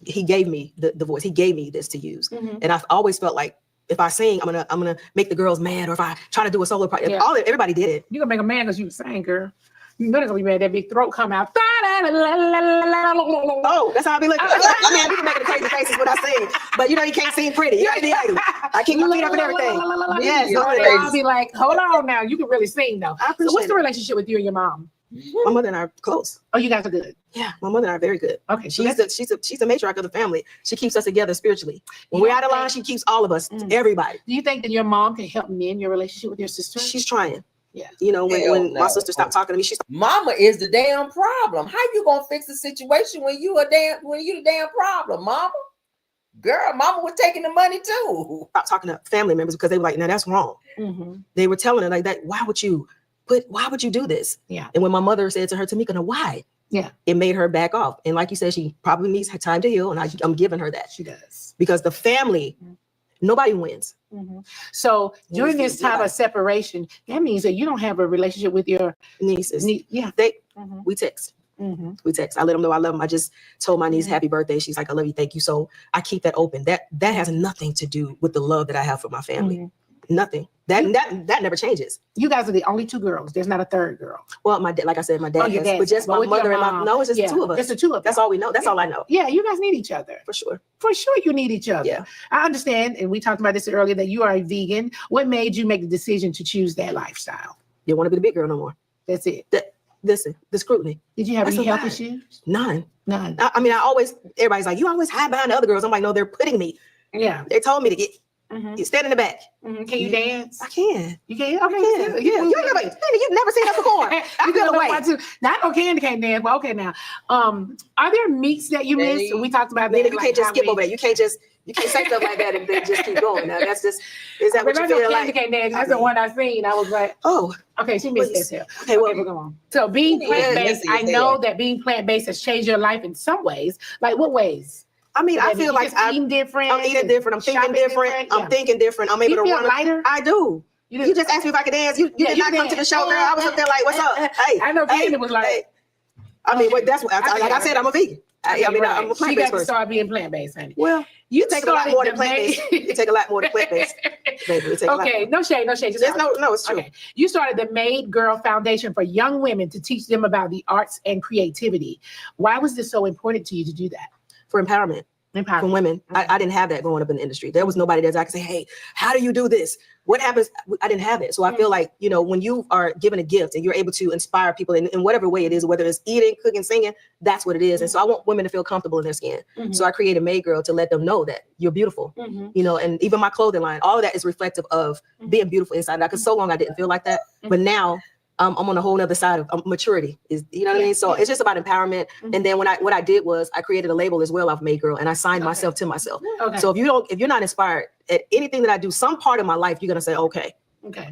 he gave me the voice. He gave me this to use. And I've always felt like if I sing, I'm gonna make the girls mad, or if I try to do a solo project, everybody did it. You gonna make a man because you sang, girl. You know they're gonna be mad. That big throat come out. Oh, that's how I be looking. I mean, people making the crazy faces when I sing, but you know you can't sing pretty. You gotta be idle. I keep my feet up and everything. Yes, I'll be like, hold on now. You can really sing though. So what's the relationship with you and your mom? My mother and I are close. Oh, you guys are good. Yeah, my mother and I are very good. Okay, so she's the matriarch of the family. She keeps us together spiritually. When we're out of line, she keeps all of us, everybody. Do you think that your mom can help mend your relationship with your sister? She's trying. Yeah. You know, when my sister stopped talking to me, she's mama is the damn problem. How you gonna fix the situation when you the damn problem, mama? Girl, mama was taking the money too. Stop talking to family members because they were like, no, that's wrong. They were telling her like that, why would you do this? Yeah. And when my mother said to her, Tamika, no, why? Yeah. It made her back off. And like you said, she probably needs time to heal. And I'm giving her that. She does. Because the family, nobody wins. So during this time of separation, that means that you don't have a relationship with your nieces. Yeah. We text. We text. I let them know I love them. I just told my niece happy birthday. She's like, I love you. Thank you. So I keep that open. That has nothing to do with the love that I have for my family. Nothing. That never changes. You guys are the only two girls. There's not a third girl. Well, like I said, my dad has, but just my mother and my, no, it's just two of us. Just the two of us. That's all we know. That's all I know. Yeah, you guys need each other. For sure. For sure you need each other. Yeah. I understand, and we talked about this earlier, that you are a vegan. What made you make the decision to choose that lifestyle? You don't want to be the big girl no more. That's it. Listen, the scrutiny. Did you have any health issues? None. I mean, everybody's like, you always hide behind the other girls. I'm like, no, they're putting me. Yeah. They told me to get. You stand in the back. Can you dance? I can. You can? Okay. You've never seen us before. I feel away. Not no candy can't dance, but okay now. Are there meats that you miss? We talked about that. You can't just skip over that. You can't say stuff like that and then just keep going. Now that's just, is that what you feel like? Candy dance. That's the one I seen. I was like, oh, okay, she missed that too. Okay, well, we're going. So being plant-based, I know that being plant-based has changed your life in some ways. Like what ways? I mean, I feel like I'm eating different. I'm thinking different. I'm thinking different. I'm able to run lighter. I do. You just asked me if I could dance. You did not come to the show, girl. I was up there like, what's up? Hey, I know Candy was like, I mean, that's what like I said, I'm a vegan. I mean, I'm a plant-based person. You got to start being plant-based, honey. Well, you take a lot more than plant-based. You take a lot more than plant-based. Okay, no shade. No, it's true. Okay. You started the Made Girl Foundation for young women to teach them about the arts and creativity. Why was this so important to you to do that? For empowerment. From women. I didn't have that growing up in the industry. There was nobody that I could say, hey, how do you do this? What happens? I didn't have it. So I feel like, you know, when you are given a gift and you're able to inspire people in whatever way it is, whether it's eating, cooking, singing, that's what it is. And so I want women to feel comfortable in their skin. So I created Made Girl to let them know that you're beautiful, you know, and even my clothing line, all of that is reflective of being beautiful inside out. Because so long I didn't feel like that. But now I'm on a whole other side of maturity, you know what I mean? So it's just about empowerment. And then what I did was I created a label as well off Made Girl, and I signed myself to myself. So if you're not inspired at anything that I do, some part of my life, you're gonna say, okay,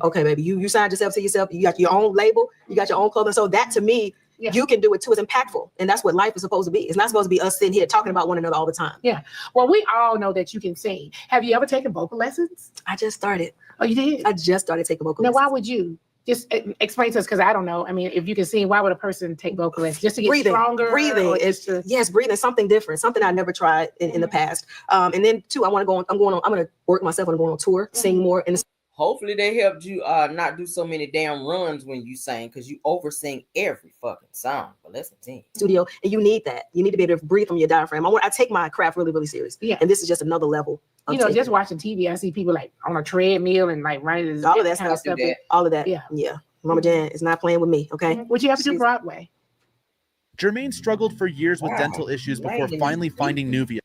baby, you signed yourself to yourself. You got your own label, you got your own clothing. So that to me, you can do it too. It's impactful, and that's what life is supposed to be. It's not supposed to be us sitting here talking about one another all the time. Yeah. Well, we all know that you can sing. Have you ever taken vocal lessons? I just started. Oh, you did? I just started taking vocal lessons. Now, why would you? Just explain to us, because I don't know. I mean, if you can sing, why would a person take vocal lessons? Just to get stronger? Breathing. Yes, breathing. Something different. Something I never tried in the past. And then too, I'm going to work myself on going on tour, sing more. And hopefully they helped you not do so many damn runs when you sing, because you oversing every fucking song. But let's continue. Studio, and you need that. You need to be able to breathe from your diaphragm. I take my craft really, really serious. Yeah. And this is just another level. You know, just watching TV, I see people like on a treadmill and like running all of that stuff. All of that. Yeah. Mama Jan is not playing with me. Okay. Would you have to do Broadway? Jermaine struggled for years with dental issues before finally finding Nuvia.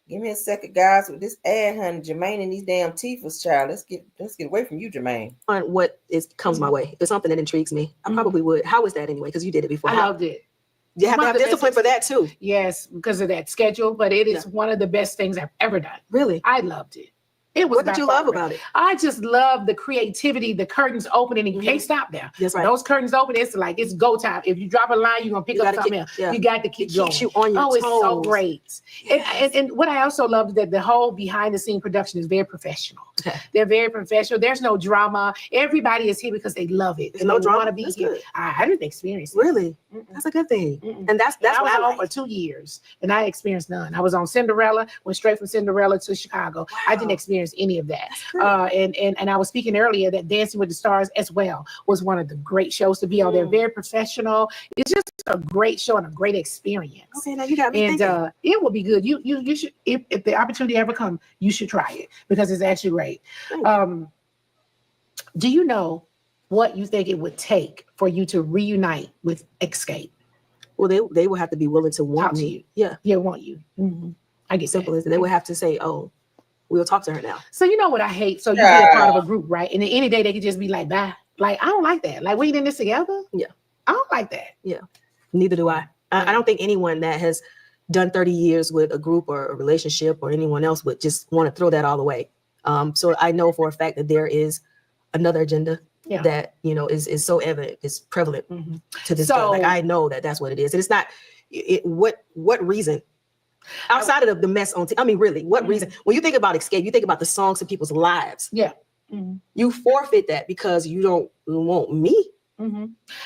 Give me a second, guys, with this ad, honey. Jermaine and these damn teeth was child. Let's get away from you, Jermaine. What comes my way? If it's something that intrigues me, I probably would. How is that anyway? Because you did it before. I loved it. You have to have discipline for that too. Yes, because of that schedule. But it is one of the best things I've ever done. Really? I loved it. It was What did you love about it? I just love the creativity, the curtains opening, and you can't stop there. That's right. Those curtains open, it's like it's go time. If you drop a line, you're gonna pick up something else. You got to keep going. Keeps you on your toes. It's so great. Yes. And what I also love is that the whole behind the scene production is very professional. Okay. They're very professional. There's no drama. Everybody is here because they love it. There's no drama. Want to be here. Good. I didn't experience it. Really? That's a good thing. And that's I was what I on like. for 2 years and I experienced none. I was on Cinderella, went straight from Cinderella to Chicago. Wow. I didn't experience any of that. And I was speaking earlier that Dancing with the Stars as well was one of the great shows to be on. They're very professional. It's just a great show and a great experience. Okay, now you got me thinking. It will be good. You should, if the opportunity ever comes, you should try it because it's actually great. Do you know what you think it would take for you to reunite with Xscape? Well, they will have to be willing to want me. Yeah, want you. I get simple that. as that. They would have to say, "Oh, we'll talk to her now." So you know what I hate? So you be a part of a group, right? And then any day they could just be like, "Bye." Like I don't like that. Like we in this together. Yeah, I don't like that. Yeah, neither do I. I don't think anyone that has done 30 years with a group or a relationship or anyone else would just want to throw that all away. So I know for a fact that there is another agenda that is so evident, is prevalent to this day. Like I know that that's what it is, and it's not. What reason? Outside of the mess on I mean, really, what reason? When you think about Xscape, you think about the songs in people's lives. Yeah. You forfeit that because you don't want me.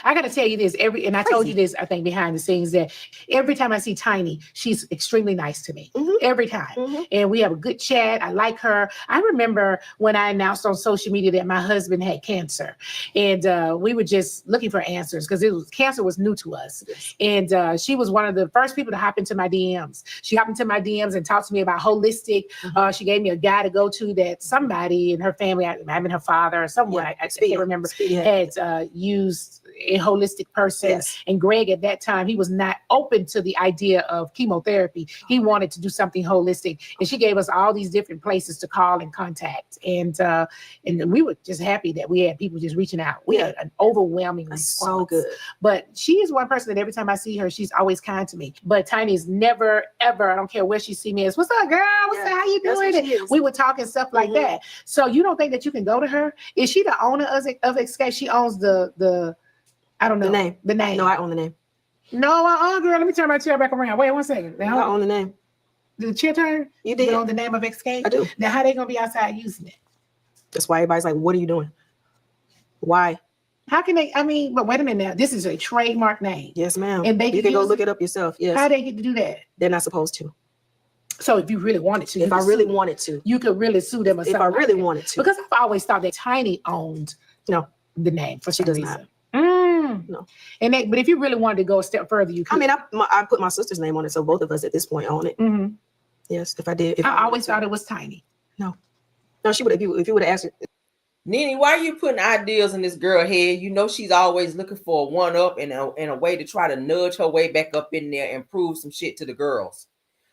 I got to tell you this, and I told you this, I think behind the scenes, that every time I see Tiny, she's extremely nice to me. Every time. And we have a good chat. I like her. I remember when I announced on social media that my husband had cancer, and we were just looking for answers because cancer was new to us. And she was one of the first people to hop into my DMs. She hopped into my DMs and talked to me about holistic. She gave me a guy to go to that somebody in her family, I mean her father or someone, I can't remember, had used a holistic person. And Greg at that time, he was not open to the idea of chemotherapy. He wanted to do something holistic, and she gave us all these different places to call and contact, and we were just happy that we had people just reaching out. We had an overwhelming response. So good. But she is one person that every time I see her, she's always kind to me. But Tiny is never ever, I don't care where she see me, is what's up, girl, what's up, how you doing? And we would talk and stuff like that. So you don't think that you can go to her? Is she the owner of Xscape? She owns the I don't know. The name. No, I own the name. No, girl, let me turn my chair back around. Wait 1 second. Now, I own the name. Did the chair turn? You did. You own the name of Xscape? I do. Now, how they going to be outside using it? That's why everybody's like, what are you doing? Why? How can they, but wait a minute now. This is a trademark name. Yes, ma'am. And you can go look it up yourself. Yes. How they get to do that? They're not supposed to. So if you really wanted to. If I really wanted to. You could really sue them or something. If I really wanted to. Because I've always thought that Tiny owned the name for some reason. Not. No. And but if you really wanted to go a step further, you could. I mean, I put my sister's name on it, so both of us at this point own it. Yes, if I did. I always thought it was Tiny. No, she would. If you would have asked her. Nene, why are you putting ideas in this girl head? You know she's always looking for a one-up and a way to try to nudge her way back up in there and prove some shit to the girls.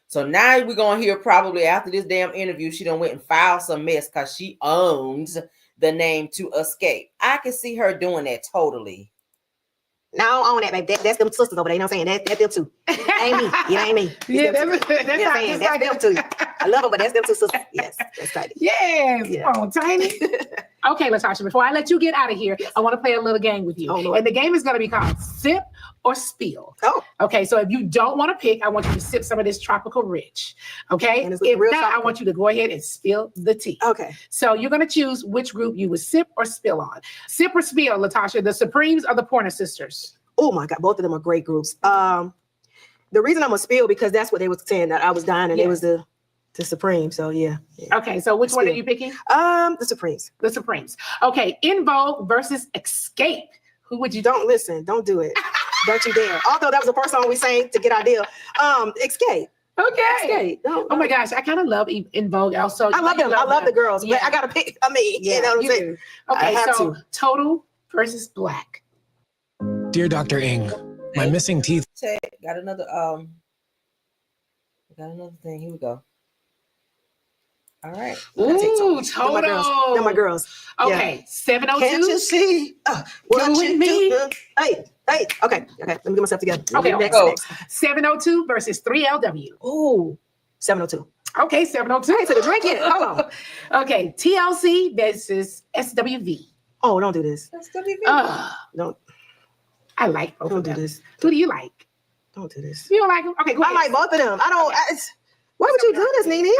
So now we're going to hear probably after this damn interview, she done went and filed some mess because she owns the name to Xscape. I can see her doing that totally. No, I don't own that, baby. That's them sisters over there. You know what I'm saying? That's them too. Ain't me. It ain't me. Yeah, that's them too. I love them, but that's them two sisters. Yes, that's right. Yes, yeah. Come on, Tiny. Okay, LaTocha, before I let you get out of here, I want to play a little game with you. And the game is going to be called Sip or Spill. Okay, so if you don't want to pick, I want you to sip some of this Tropical Rich. Okay, and if not, I want you to go ahead and spill the tea. Okay. So you're going to choose which group you would sip or spill on. Sip or spill, LaTocha, the Supremes or the Pointer Sisters? Oh my God, both of them are great groups. The reason I'm going to spill because that's what they were saying, that I was dying and it was the Supreme. So yeah. Okay, so which one are you picking? The Supremes. The Supremes. Okay, In Vogue versus Xscape. Who would you? Don't listen. Don't do it. Don't you dare. Although that was the first song we sang to get our deal. Xscape. Okay. Xscape. No. Oh my gosh, I kind of love In Vogue also. I love them. I love the girls, but I gotta pick. I mean, you know what I'm saying? Okay, so Total versus Black. Dear Dr. Ng, my missing teeth. Got another thing. Here we go. All right. Ooh, Total. They're my girls. Okay, 702. Can't you see what you do? Hey. Okay. Let me get myself together. Okay, next. 702 versus 3LW. Ooh, 702. Okay, 702. I ain't took a drink yet. Hold on. Okay, TLC versus SWV. Oh, don't do this. Don't I like both don't of do them. this. Who do you like? Don't do this. You don't like them? Okay, go I ahead. like both of them. I don't. Why would you do this, Nene?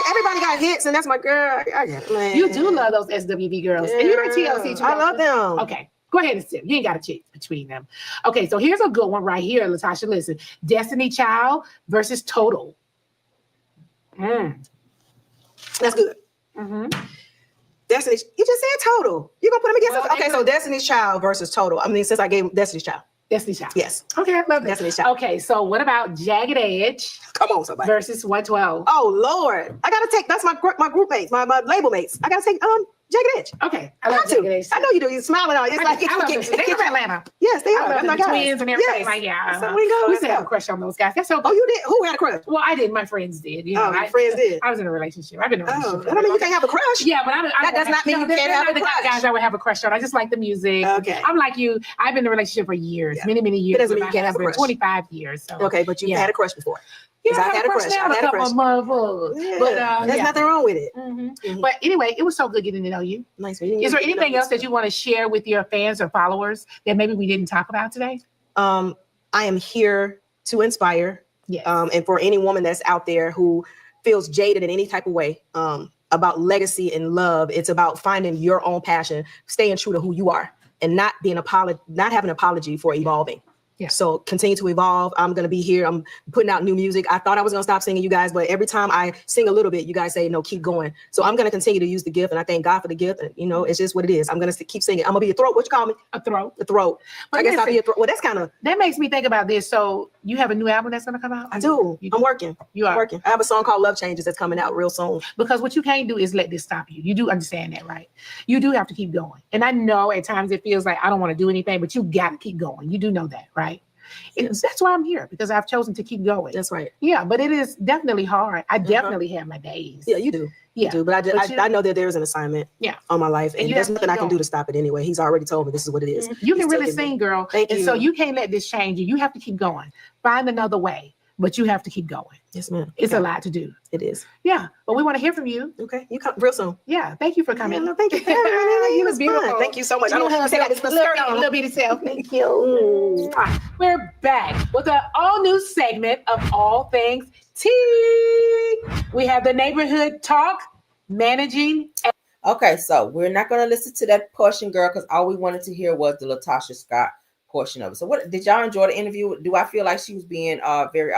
Everybody got hits, and that's my girl. Man. You do love those SWV girls. And you like TLC too. I love them. Okay. Go ahead and sip. You ain't got a choose between them. Okay, so here's a good one right here, LaTocha. Listen. Destiny Child versus Total. That's good. Mm-hmm. Destiny, you just said Total. You gonna put them against Well, us? Okay, so Destiny's Child versus Total. I mean, since I gave Destiny's Child. Destiny Child. Yes. Okay, I love that. Destiny's Child. Okay, so what about Jagged Edge? Come on, somebody. Versus 112. Oh Lord, I gotta take. That's my group mates, my label mates. I gotta take Jagged Edge. Okay, I love Jagged Edge. I know you do. You're smiling on. It's like I love them. They're from Atlanta. Yes, they I are. love I'm them. not Twins and everything. Yes. Like, yeah. So we go. We used to have a crush on those guys. That's so. Oh, you did? Who had a crush? Well, I did. My friends did. You know, Oh, your friends did. I was in a relationship. I've been in a relationship. I don't mean you can't have a crush. Yeah, but that does not mean you can't have a the kind of crush. guys I would have a crush on. I just like the music. Okay. I'm like you. I've been in a relationship for years, many years. It doesn't mean you can't have a crush. 25 years. So. Okay, but you've had a crush before. Yeah, I've had a crush. I've had a crush. Yeah. But there's nothing wrong with it. Mm-hmm. But anyway, it was so good getting to know you. Nice meeting you. Is there anything else that you want to share with your fans or followers that maybe we didn't talk about today? I am here to inspire. Yes. And for any woman that's out there who feels jaded in any type of way about legacy and love, it's about finding your own passion, staying true to who you are, and not having an apology for evolving. Yeah. So continue to evolve. I'm going to be here. I'm putting out new music. I thought I was going to stop singing, you guys, but every time I sing a little bit, you guys say, no, keep going. So I'm going to continue to use the gift, and I thank God for the gift. And, it's just what it is. I'm going to keep singing. I'm going to be a throat. What you call me? A throat. A throat. But I guess I'll be a throat. Well, that's kind of. That makes me think about this. So you have a new album that's going to come out? I do. I'm working. You are I'm working. I have a song called Love Changes that's coming out real soon. Because what you can't do is let this stop you. You do understand that, right? You do have to keep going. And I know at times it feels like I don't want to do anything, but you got to keep going. You do know that, right? That's why I'm here, because I've chosen to keep going. That's right. Yeah, but it is definitely hard. I definitely have my days. Yeah, you do. Yeah. You do. But I know that there's an assignment on my life, and there's nothing I can do to stop it anyway. He's already told me this is what it is. You can really sing, girl. Thank you. So you can't let this change you. You have to keep going. Find another way, but you have to keep going. Yes, ma'am. It's a lot to do. It is. Yeah, but we want to hear from you. Okay, you come real soon. Yeah, thank you for coming. Yeah, no, thank you. You look beautiful. Thank you so much. I don't have to take out this skirt on. Little bitty self. Thank you. We're back with an all-new segment of All Things Tea. We have the neighborhood talk, managing. Okay, so we're not going to listen to that portion, girl, because all we wanted to hear was the LaTocha Scott portion of it. So what did y'all enjoy the interview? Do I feel like she was being very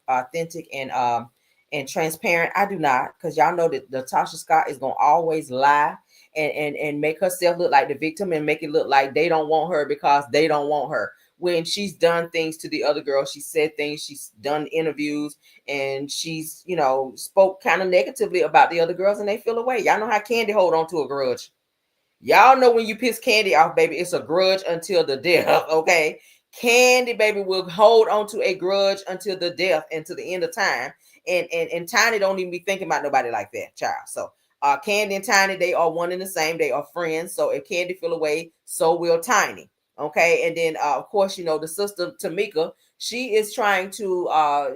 authentic and transparent? I do not, because y'all know that LaTocha Scott is gonna always lie and make herself look like the victim and make it look like they don't want her because they don't want her. When she's done things to the other girl, she said things, she's done interviews, and she's, spoke kind of negatively about the other girls, and they feel away. Y'all know how Candy hold on to a grudge. Y'all know when you piss Candy off, baby, it's a grudge until the death, okay? Candy, baby, will hold on to a grudge until the death and to the end of time. And Tiny don't even be thinking about nobody like that, child. So Candy and Tiny, they are one and the same. They are friends. So if Candy feel away, so will Tiny. Okay. And then, of course, the sister Tamika, she is trying to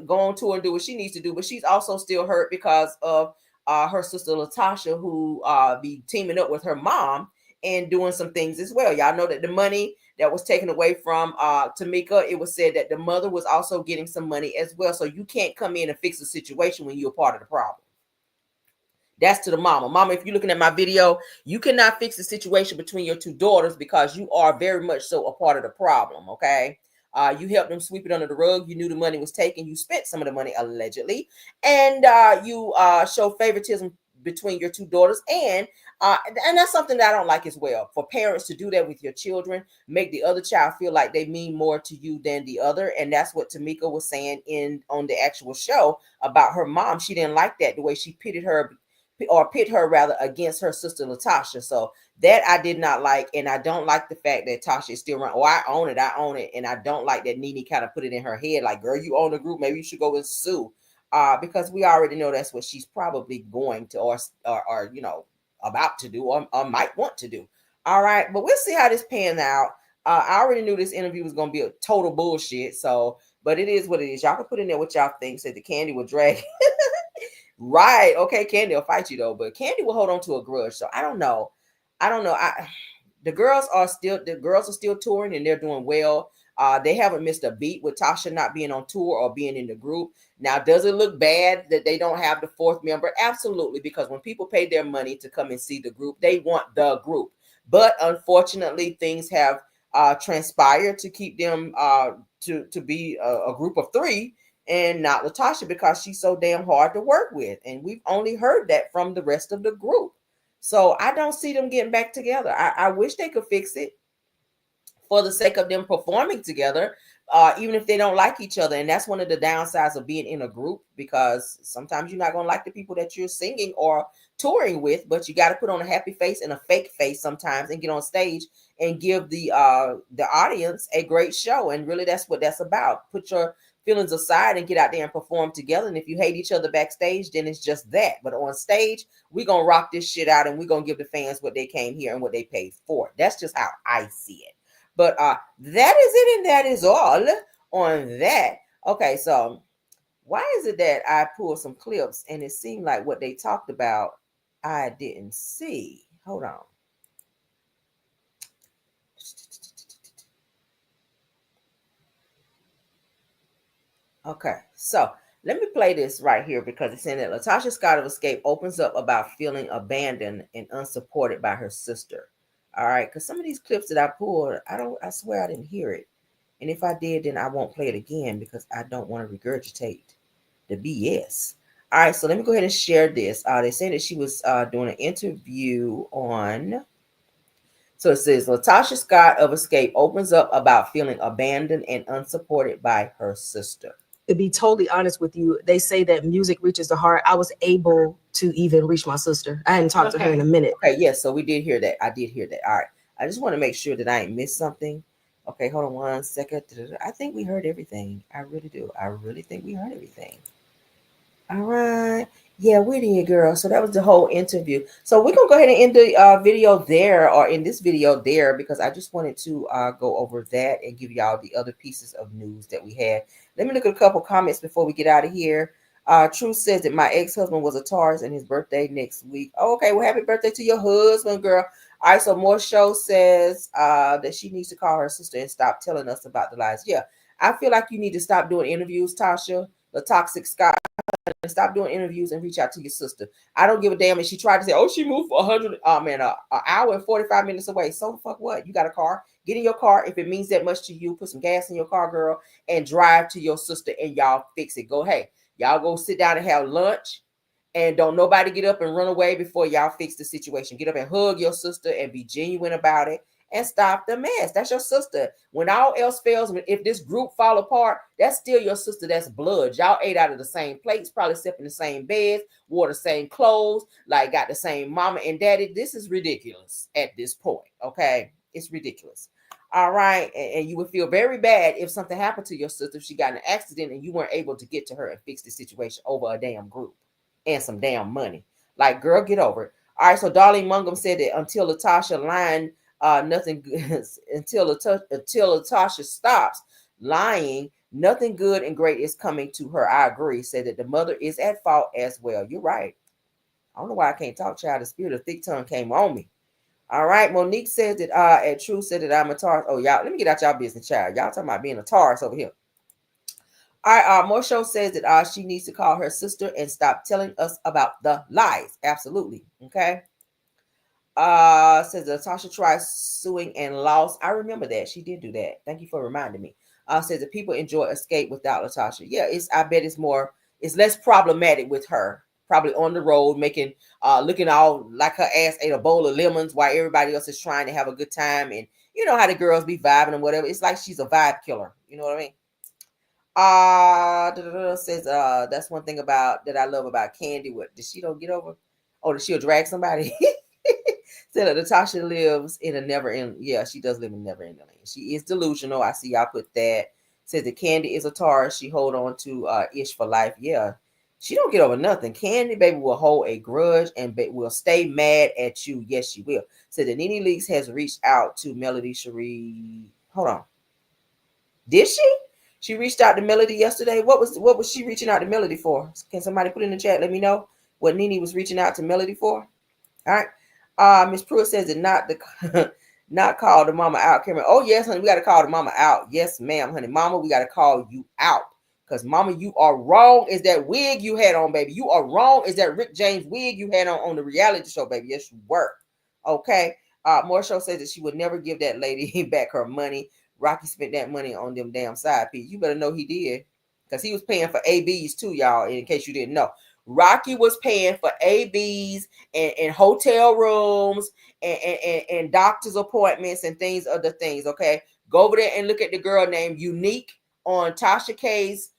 go on tour and do what she needs to do, but she's also still hurt because of her sister LaTocha, who be teaming up with her mom and doing some things as well. Y'all know that the money that was taken away from Tamika, it was said that the mother was also getting some money as well. So you can't come in and fix the situation when you're part of the problem. That's to the mama. Mama, if you're looking at my video, you cannot fix the situation between your two daughters because you are very much so a part of the problem, okay? You helped them sweep it under the rug. You knew the money was taken. You spent some of the money, allegedly. And you showed favoritism between your two daughters. And that's something that I don't like as well. For parents to do that with your children, make the other child feel like they mean more to you than the other. And that's what Tamika was saying on the actual show about her mom. She didn't like that, the way she pit her against her sister LaTocha. So that I did not like, and I don't like the fact that Tasha is still around. Oh, I own it, and I don't like that Nene kind of put it in her head, like, girl, you own the group, maybe you should go and sue, because we already know that's what she's probably going to, or about to do, or might want to do. All right, but we'll see how this pans out. I already knew this interview was going to be a total bullshit, so, but it is what it is. Y'all can put in there what y'all think. Said the Candy will drag Right. Okay, Candy will fight you though, but Candy will hold on to a grudge. So I don't know. The girls are still touring and they're doing well. They haven't missed a beat with Tasha not being on tour or being in the group. Now, does it look bad that they don't have the fourth member? Absolutely, because when people pay their money to come and see the group, they want the group. But unfortunately, things have transpired to keep them to be a group of three and not LaTocha because she's so damn hard to work with. And we've only heard that from the rest of the group. So I don't see them getting back together. I wish they could fix it for the sake of them performing together, even if they don't like each other. And that's one of the downsides of being in a group, because sometimes you're not going to like the people that you're singing or touring with, but you got to put on a happy face and a fake face sometimes and get on stage and give the audience a great show. And really that's what that's about. Put your feelings aside and get out there and perform together. And if you hate each other backstage, then it's just that. But on stage, we're going to rock this shit out and we're going to give the fans what they came here and what they paid for. That's just how I see it. But that is it, and that is all on that. Okay, so why is it that I pulled some clips and it seemed like what they talked about I didn't see? Hold on. Okay, so let me play this right here because it's saying that LaTocha Scott of Xscape opens up about feeling abandoned and unsupported by her sister. All right, because some of these clips that I pulled, I swear I didn't hear it. And if I did, then I won't play it again because I don't want to regurgitate the BS. All right, so let me go ahead and share this. They say that she was doing an interview on. So it says LaTocha Scott of Xscape opens up about feeling abandoned and unsupported by her sister. To be totally honest with you, they say that music reaches the heart. I was able to even reach my sister. I hadn't talked to her in a minute. Okay, yes, so we did hear that. I did hear that. All right. I just want to make sure that I ain't missed something. Okay, hold on 1 second. I think we heard everything. I really do. I really think we heard everything. All right. Yeah, we did, girl. So that was the whole interview. So we're going to go ahead and end the video there, or in this video there, because I just wanted to go over that and give y'all the other pieces of news that we had. Let me look at a couple comments before we get out of here. Truth says that my ex-husband was a Taurus and his birthday next week. Oh, okay, well, happy birthday to your husband, girl. All right, so more show says that she needs to call her sister and stop telling us about the lies. Yeah, I feel like you need to stop doing interviews, Tasha. LaToxic Scott, and stop doing interviews and reach out to your sister. I don't give a damn if she tried to say, oh, she moved for 100, an hour and 45 minutes away. So the fuck what? You got a car? Get in your car. If it means that much to you, put some gas in your car, girl, and drive to your sister and y'all fix it. Go, hey, y'all go sit down and have lunch. And don't nobody get up and run away before y'all fix the situation. Get up and hug your sister and be genuine about it and stop the mess. That's your sister. When all else fails, if this group fall apart, that's still your sister. That's blood. Y'all ate out of the same plates, probably slept in the same beds, wore the same clothes, like got the same mama and daddy. This is ridiculous at this point, okay? It's ridiculous. All right, and you would feel very bad if something happened to your sister, if she got in an accident and you weren't able to get to her and fix the situation over a damn group and some damn money. Like, girl, get over it. All right, so Darlene Mungum said that until LaTocha line, nothing good until LaTocha stops lying, nothing good and great is coming to her. I agree. Said that the mother is at fault as well. You're right. I don't know why I can't talk, child. The spirit of thick tongue came on me. All right. Monique says that at True said that I'm a Taurus. Oh, y'all, let me get out y'all business, child. Y'all talking about being a Taurus over here. All right, more show says that she needs to call her sister and stop telling us about the lies. Absolutely. Okay. Says LaTocha tried suing and lost. I remember that. She did do that. Thank you for reminding me. Says that people enjoy Xscape without LaTocha. Yeah, I bet it's less problematic with her. Probably on the road, making looking all like her ass ate a bowl of lemons while everybody else is trying to have a good time. And you know how the girls be vibing and whatever. It's like she's a vibe killer. You know what I mean? Says that's one thing that I love about Candy. What did she don't get over? Oh, that she'll drag somebody. Said that LaTocha lives in a never end. Yeah, she does live in never ending land. She is delusional. I see y'all put that. Says that Candy is a Taurus. She hold on to Ish for life. Yeah, she don't get over nothing. Candy baby will hold a grudge and will stay mad at you. Yes, she will. Said that Nene Leakes has reached out to Melody Cherie. Hold on. Did she? She reached out to Melody yesterday. What was she reaching out to Melody for? Can somebody put in the chat? Let me know what Nene was reaching out to Melody for. All right. Miss Pruitt says that not call the mama out, Cameron. Oh yes, honey, we got to call the mama out. Yes, ma'am, honey. Mama, we got to call you out. Because mama, you are wrong. Is that wig you had on, baby? You are wrong. Is that Rick James wig you had on the reality show, baby? Yes, you were. Okay. Morshow says that she would never give that lady back her money. Rocky spent that money on them damn side piece. You better know he did. Because he was paying for ABs too, y'all, in case you didn't know. Rocky was paying for ABs and hotel rooms and doctor's appointments and things, other things, okay? Go over there and look at the girl named Unique on Tasha K's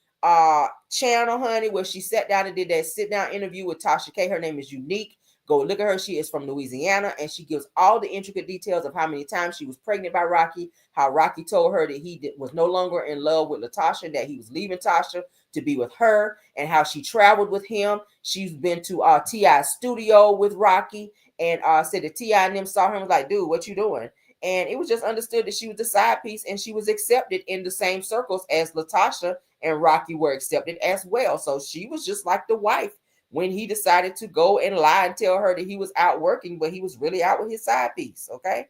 channel, honey, where she sat down and did that sit-down interview with Tasha K. Her name is Unique. Go look at her. She is from Louisiana, and she gives all the intricate details of how many times she was pregnant by Rocky, how Rocky told her that he was no longer in love with LaTocha, that he was leaving Tasha to be with her, and how she traveled with him. She's been to T.I.'s studio with Rocky, and said that T.I. and them saw him and was like, dude, what you doing? And it was just understood that she was the side piece, and she was accepted in the same circles as LaTocha and Rocky were accepted as well. So she was just like the wife when he decided to go and lie and tell her that he was out working, but he was really out with his side piece, okay?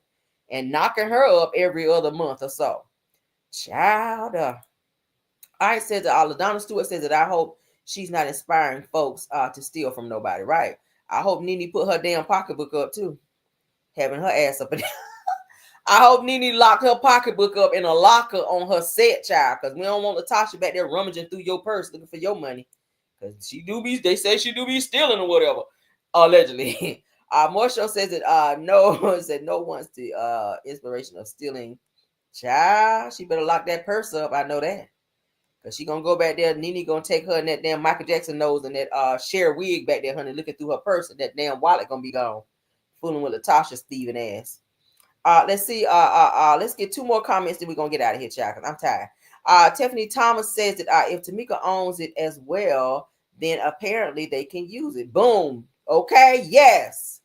And knocking her up every other month or so. Child. All right, says that LaDonna Stewart says that I hope she's not inspiring folks to steal from nobody, right? I hope Nene put her damn pocketbook up too. Having her ass up in there. I hope Nene locked her pocketbook up in a locker on her set, child, because we don't want LaTocha back there rummaging through your purse looking for your money. Because they say she do be stealing or whatever, allegedly. Morshow says that no, said no one's the inspiration of stealing. Child, she better lock that purse up. I know that. Because she gonna go back there. Nene gonna take her and that damn Michael Jackson nose and that Cher wig back there, honey, looking through her purse, and that damn wallet gonna be gone. Fooling with LaTocha thieving ass. Let's see. Let's get 2 more comments, then we're gonna get out of here, child, because I'm tired. Tiffany Thomas says that if Tamika owns it as well, then apparently they can use it. Boom. Okay. Yes,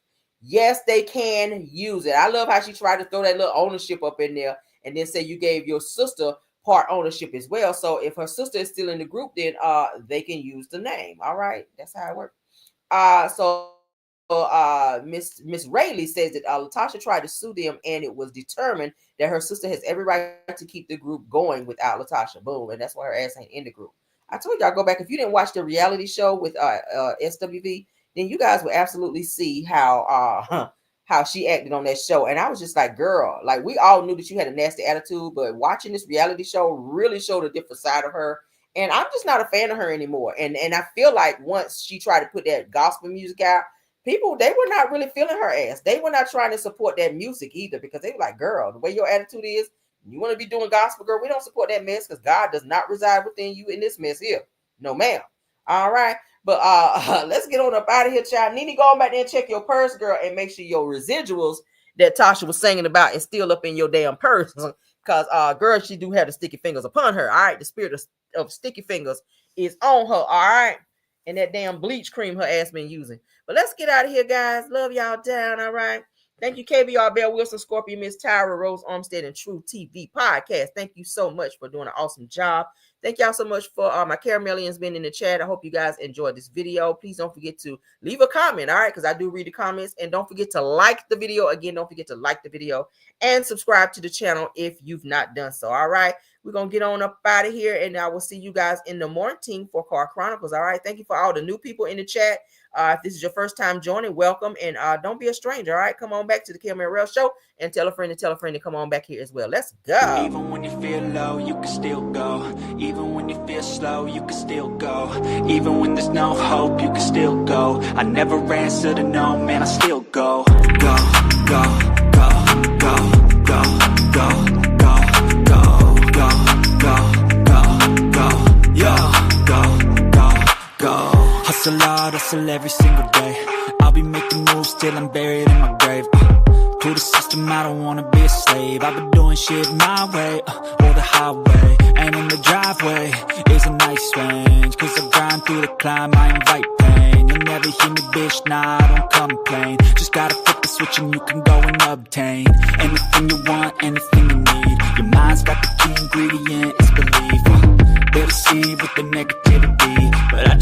they can use it. I love how she tried to throw that little ownership up in there and then say you gave your sister part ownership as well. So if her sister is still in the group, then they can use the name. All right, that's how it works. Miss Rayleigh says that LaTocha tried to sue them, and it was determined that her sister has every right to keep the group going without LaTocha. Boom, and that's why her ass ain't in the group. I told y'all, go back. If you didn't watch the reality show with SWV, then you guys will absolutely see how she acted on that show. And I was just like, girl, like we all knew that you had a nasty attitude, but watching this reality show really showed a different side of her. And I'm just not a fan of her anymore. And I feel like once she tried to put that gospel music out, people, they were not really feeling her ass. They were not trying to support that music either, because they were like, girl, the way your attitude is, you want to be doing gospel, girl, we don't support that mess, because God does not reside within you in this mess here. No, ma'am. All right. But let's get on up out of here, child. Nene, go on back there and check your purse, girl, and make sure your residuals that Tasha was singing about is still up in your damn purse. Because, girl, she do have the sticky fingers upon her. All right. The spirit of sticky fingers is on her. All right. And that damn bleach cream her ass been using. But let's get out of here, guys. Love y'all down. All right. Thank you, KBR, Bell Wilson, Scorpion, Miss Tyra, Rose Armstead, and True TV Podcast. Thank you so much for doing an awesome job. Thank y'all so much for my Caramelians being in the chat. I hope you guys enjoyed this video. Please don't forget to leave a comment, all right? Because I do read the comments. And don't forget to like the video. Again, don't forget to like the video and subscribe to the channel if you've not done so, all right? We're going to get on up out of here, and I will see you guys in the morning for Car Chronicles, all right? Thank you for all the new people in the chat. If this is your first time joining, welcome, and don't be a stranger, all right? Come on back to the Karmelo Show and tell a friend to come on back here as well. Let's go. Even when you feel low, you can still go. Even when you feel slow, you can still go. Even when there's no hope, you can still go. I never answer to no, man, I still go. Go, go, go, go, go, go, go, go, go, go, go, go, yo, go. Hustle hard, hustle every single day. I'll be making moves till I'm buried in my grave. To the system, I don't wanna be a slave. I've been doing shit my way, or the highway. And in the driveway is a nice range. Cause I grind through the climb, I invite pain. You'll never hear me, bitch, nah, I don't complain. Just gotta flip the switch and you can go and obtain anything you want, anything you need. Your mind's got the key ingredient, it's belief. Better see with the negativity, but I